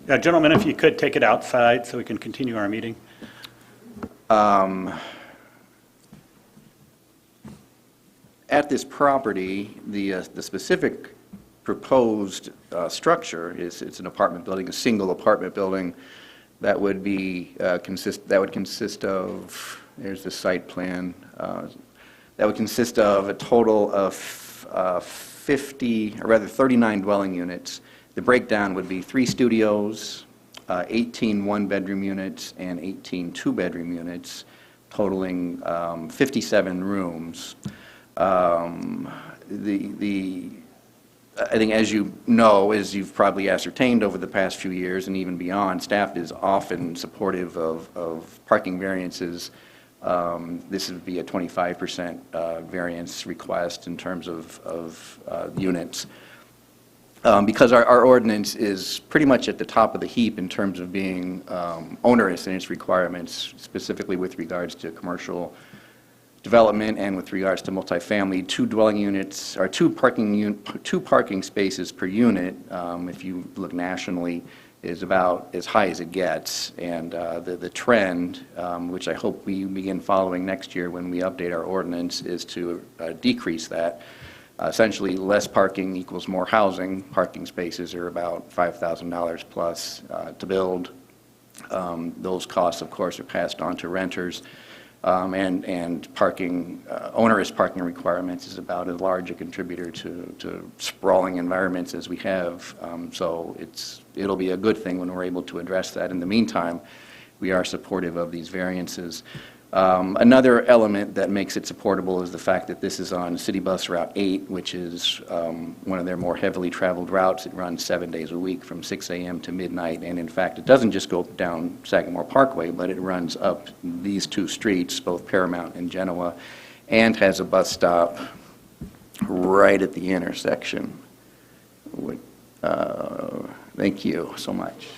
Gentlemen, if you could take it outside so we can continue our meeting. At this property, the specific proposed structure is it's an apartment building, a single apartment building that would be consist of, there's the site plan, that would consist of a total of 39 dwelling units. The breakdown would be 3 studios, 18 one-bedroom units, and 18 two-bedroom units, totaling 57 rooms. I think, as you know, as you've probably ascertained over the past few years and even beyond, staff is often supportive of parking variances. This would be a 25% variance request in terms of units. Because our ordinance is pretty much at the top of the heap in terms of being onerous in its requirements, specifically with regards to commercial development and with regards to multifamily. 2 dwelling units, or 2 parking spaces per unit, if you look nationally, is about as high as it gets. And the trend, which I hope we begin following next year when we update our ordinance, is to decrease that. Essentially, less parking equals more housing. Parking spaces are about $5,000 plus to build. Those costs, of course, are passed on to renters. And parking, onerous parking requirements is about as large a contributor to sprawling environments as we have. So it'll be a good thing when we're able to address that. In the meantime, we are supportive of these variances. Another element that makes it supportable is the fact that this is on City Bus Route 8, which is one of their more heavily traveled routes. It runs 7 days a week from 6 a.m. to midnight, and in fact, it doesn't just go down Sagamore Parkway, but it runs up these 2 streets, both Paramount and Genoa, and has a bus stop right at the intersection. Thank you so much.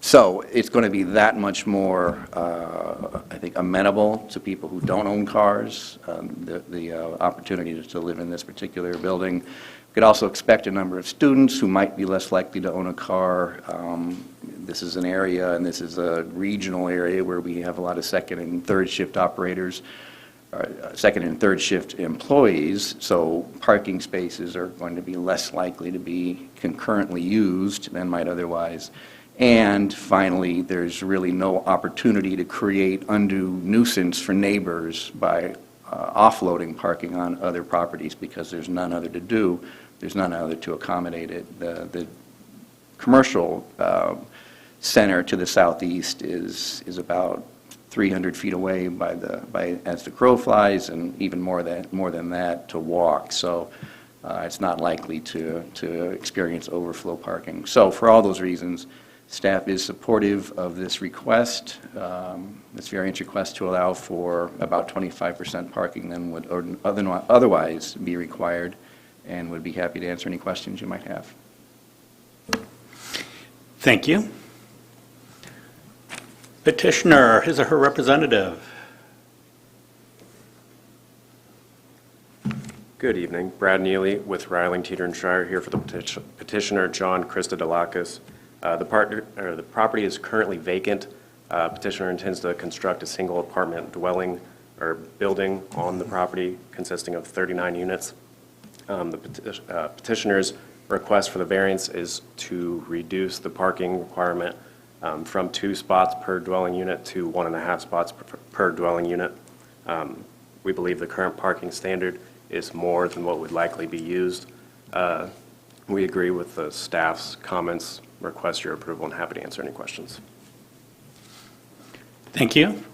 So it's going to be that much more, I think, amenable to people who don't own cars, the opportunity to live in this particular building. We could also expect a number of students who might be less likely to own a car. This is an area, and this is a regional area where we have a lot of second and third shift operators, second and third shift employees, so parking spaces are going to be less likely to be concurrently used than might otherwise. And finally, there's really no opportunity to create undue nuisance for neighbors by offloading parking on other properties because there's none other to do, there's none other to accommodate it. The commercial center to the southeast is about 300 feet away as the crow flies, and even more than that to walk. So it's not likely to experience overflow parking. So for all those reasons, staff is supportive of this request, this variance request to allow for about 25% parking than would otherwise be required, and would be happy to answer any questions you might have. Thank you. Petitioner, his or her representative. Good evening. Brad Neely with Riling, Teeter and Shire here for the petitioner, John Christodolakis. The property is currently vacant. Petitioner intends to construct a single apartment dwelling or building on the property consisting of 39 units. The petitioner's request for the variance is to reduce the parking requirement from 2 spots per dwelling unit to 1.5 spots per dwelling unit. We believe the current parking standard is more than what would likely be used. We agree with the staff's comments, request your approval, and happy to answer any questions. Thank you.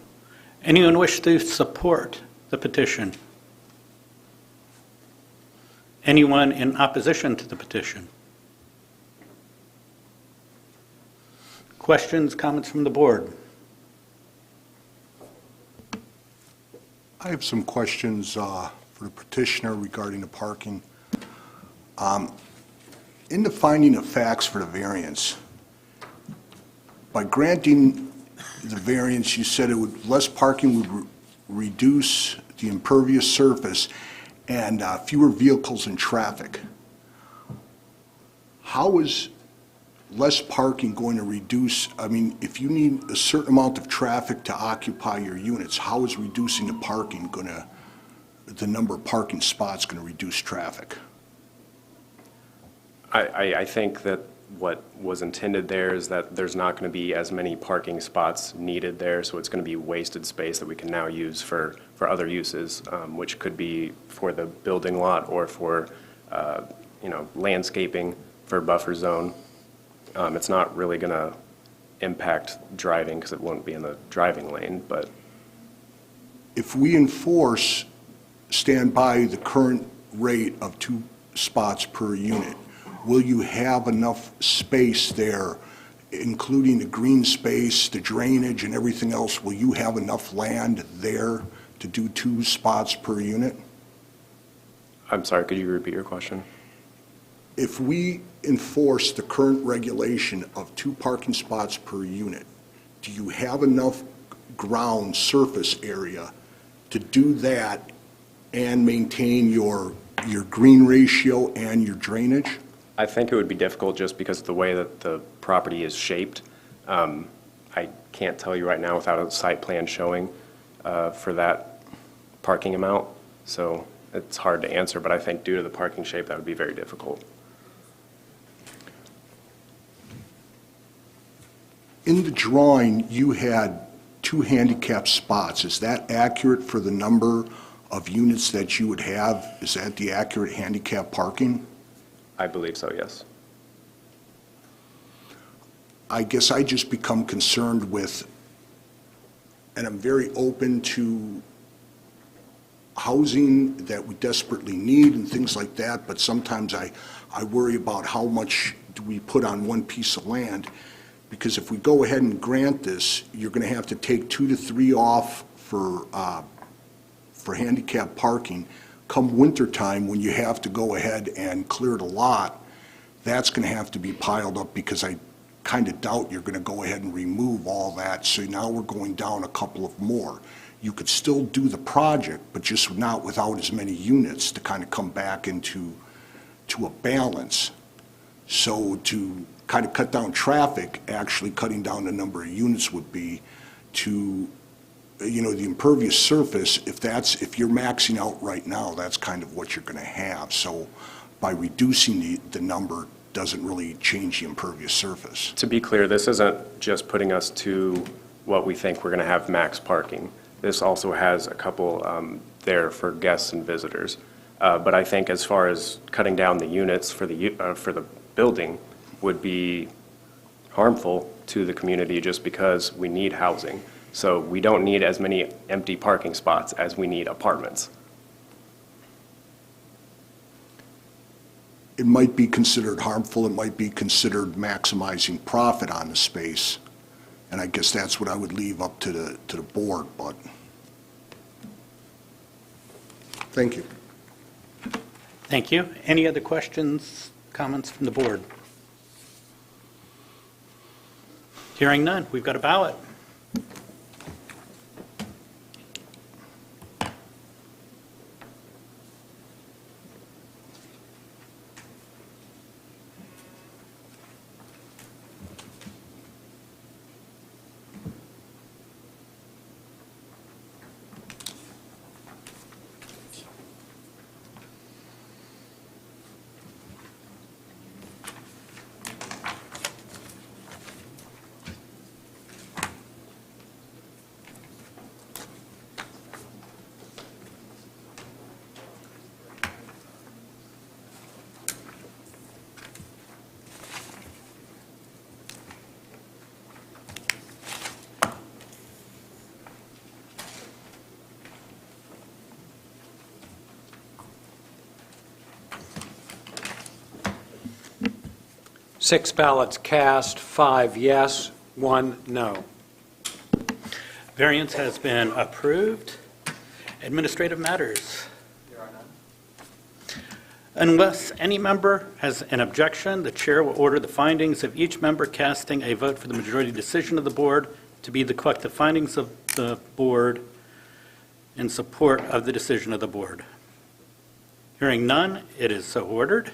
Anyone wish to support the petition? Anyone in opposition to the petition? Questions, comments from the board? I have some questions for the petitioner regarding the parking. In the finding of facts for the variance, by granting the variance, you said less parking would reduce the impervious surface and fewer vehicles and traffic. How is less parking going to reduce, if you need a certain amount of traffic to occupy your units, how is reducing the parking the number of parking spots going to reduce traffic? I think that what was intended there is that there's not going to be as many parking spots needed there, so it's going to be wasted space that we can now use for other uses, which could be for the building lot or for landscaping for buffer zone. It's not really going to impact driving because it won't be in the driving lane, but If we stand by the current rate of 2 spots per unit, will you have enough space there, including the green space, the drainage, and everything else? Will you have enough land there to do 2 spots per unit? I'm sorry, could you repeat your question? If we enforce the current regulation of 2 parking spots per unit, do you have enough ground surface area to do that and maintain your green ratio and your drainage? I think it would be difficult just because of the way that the property is shaped. I can't tell you right now without a site plan showing for that parking amount, so it's hard to answer, but I think due to the parking shape, that would be very difficult. In the drawing, you had 2 handicap spots. Is that accurate for the number of units that you would have? Is that the accurate handicap parking? I believe so, yes. I guess I just become concerned with, and I'm very open to housing that we desperately need and things like that, but sometimes I worry about how much do we put on one piece of land, because if we go ahead and grant this, you're going to have to take 2 to 3 off for handicap parking. Come wintertime, when you have to go ahead and clear the lot, that's going to have to be piled up, because I kind of doubt you're going to go ahead and remove all that. So now we're going down a couple of more. You could still do the project, but just not without as many units to kind of come back into a balance. So to kind of cut down traffic, actually cutting down the number of units would be to, the impervious surface, if you're maxing out right now, that's kind of what you're going to have. So by reducing the number doesn't really change the impervious surface. To be clear, this isn't just putting us to what we think we're going to have max parking. This also has a couple there for guests and visitors. But I think as far as cutting down the units for the building would be harmful to the community just because we need housing. So we don't need as many empty parking spots as we need apartments. It might be considered harmful, it might be considered maximizing profit on the space, and I guess that's what I would leave up to the board, but thank you. Thank you. Any other questions, comments from the board? Hearing none, we've got a ballot. 6 ballots cast, 5 yes, 1 no. Variance has been approved. Administrative matters. Unless any member has an objection, the chair will order the findings of each member casting a vote for the majority decision of the board to be the collective findings of the board in support of the decision of the board. Hearing none, it is so ordered.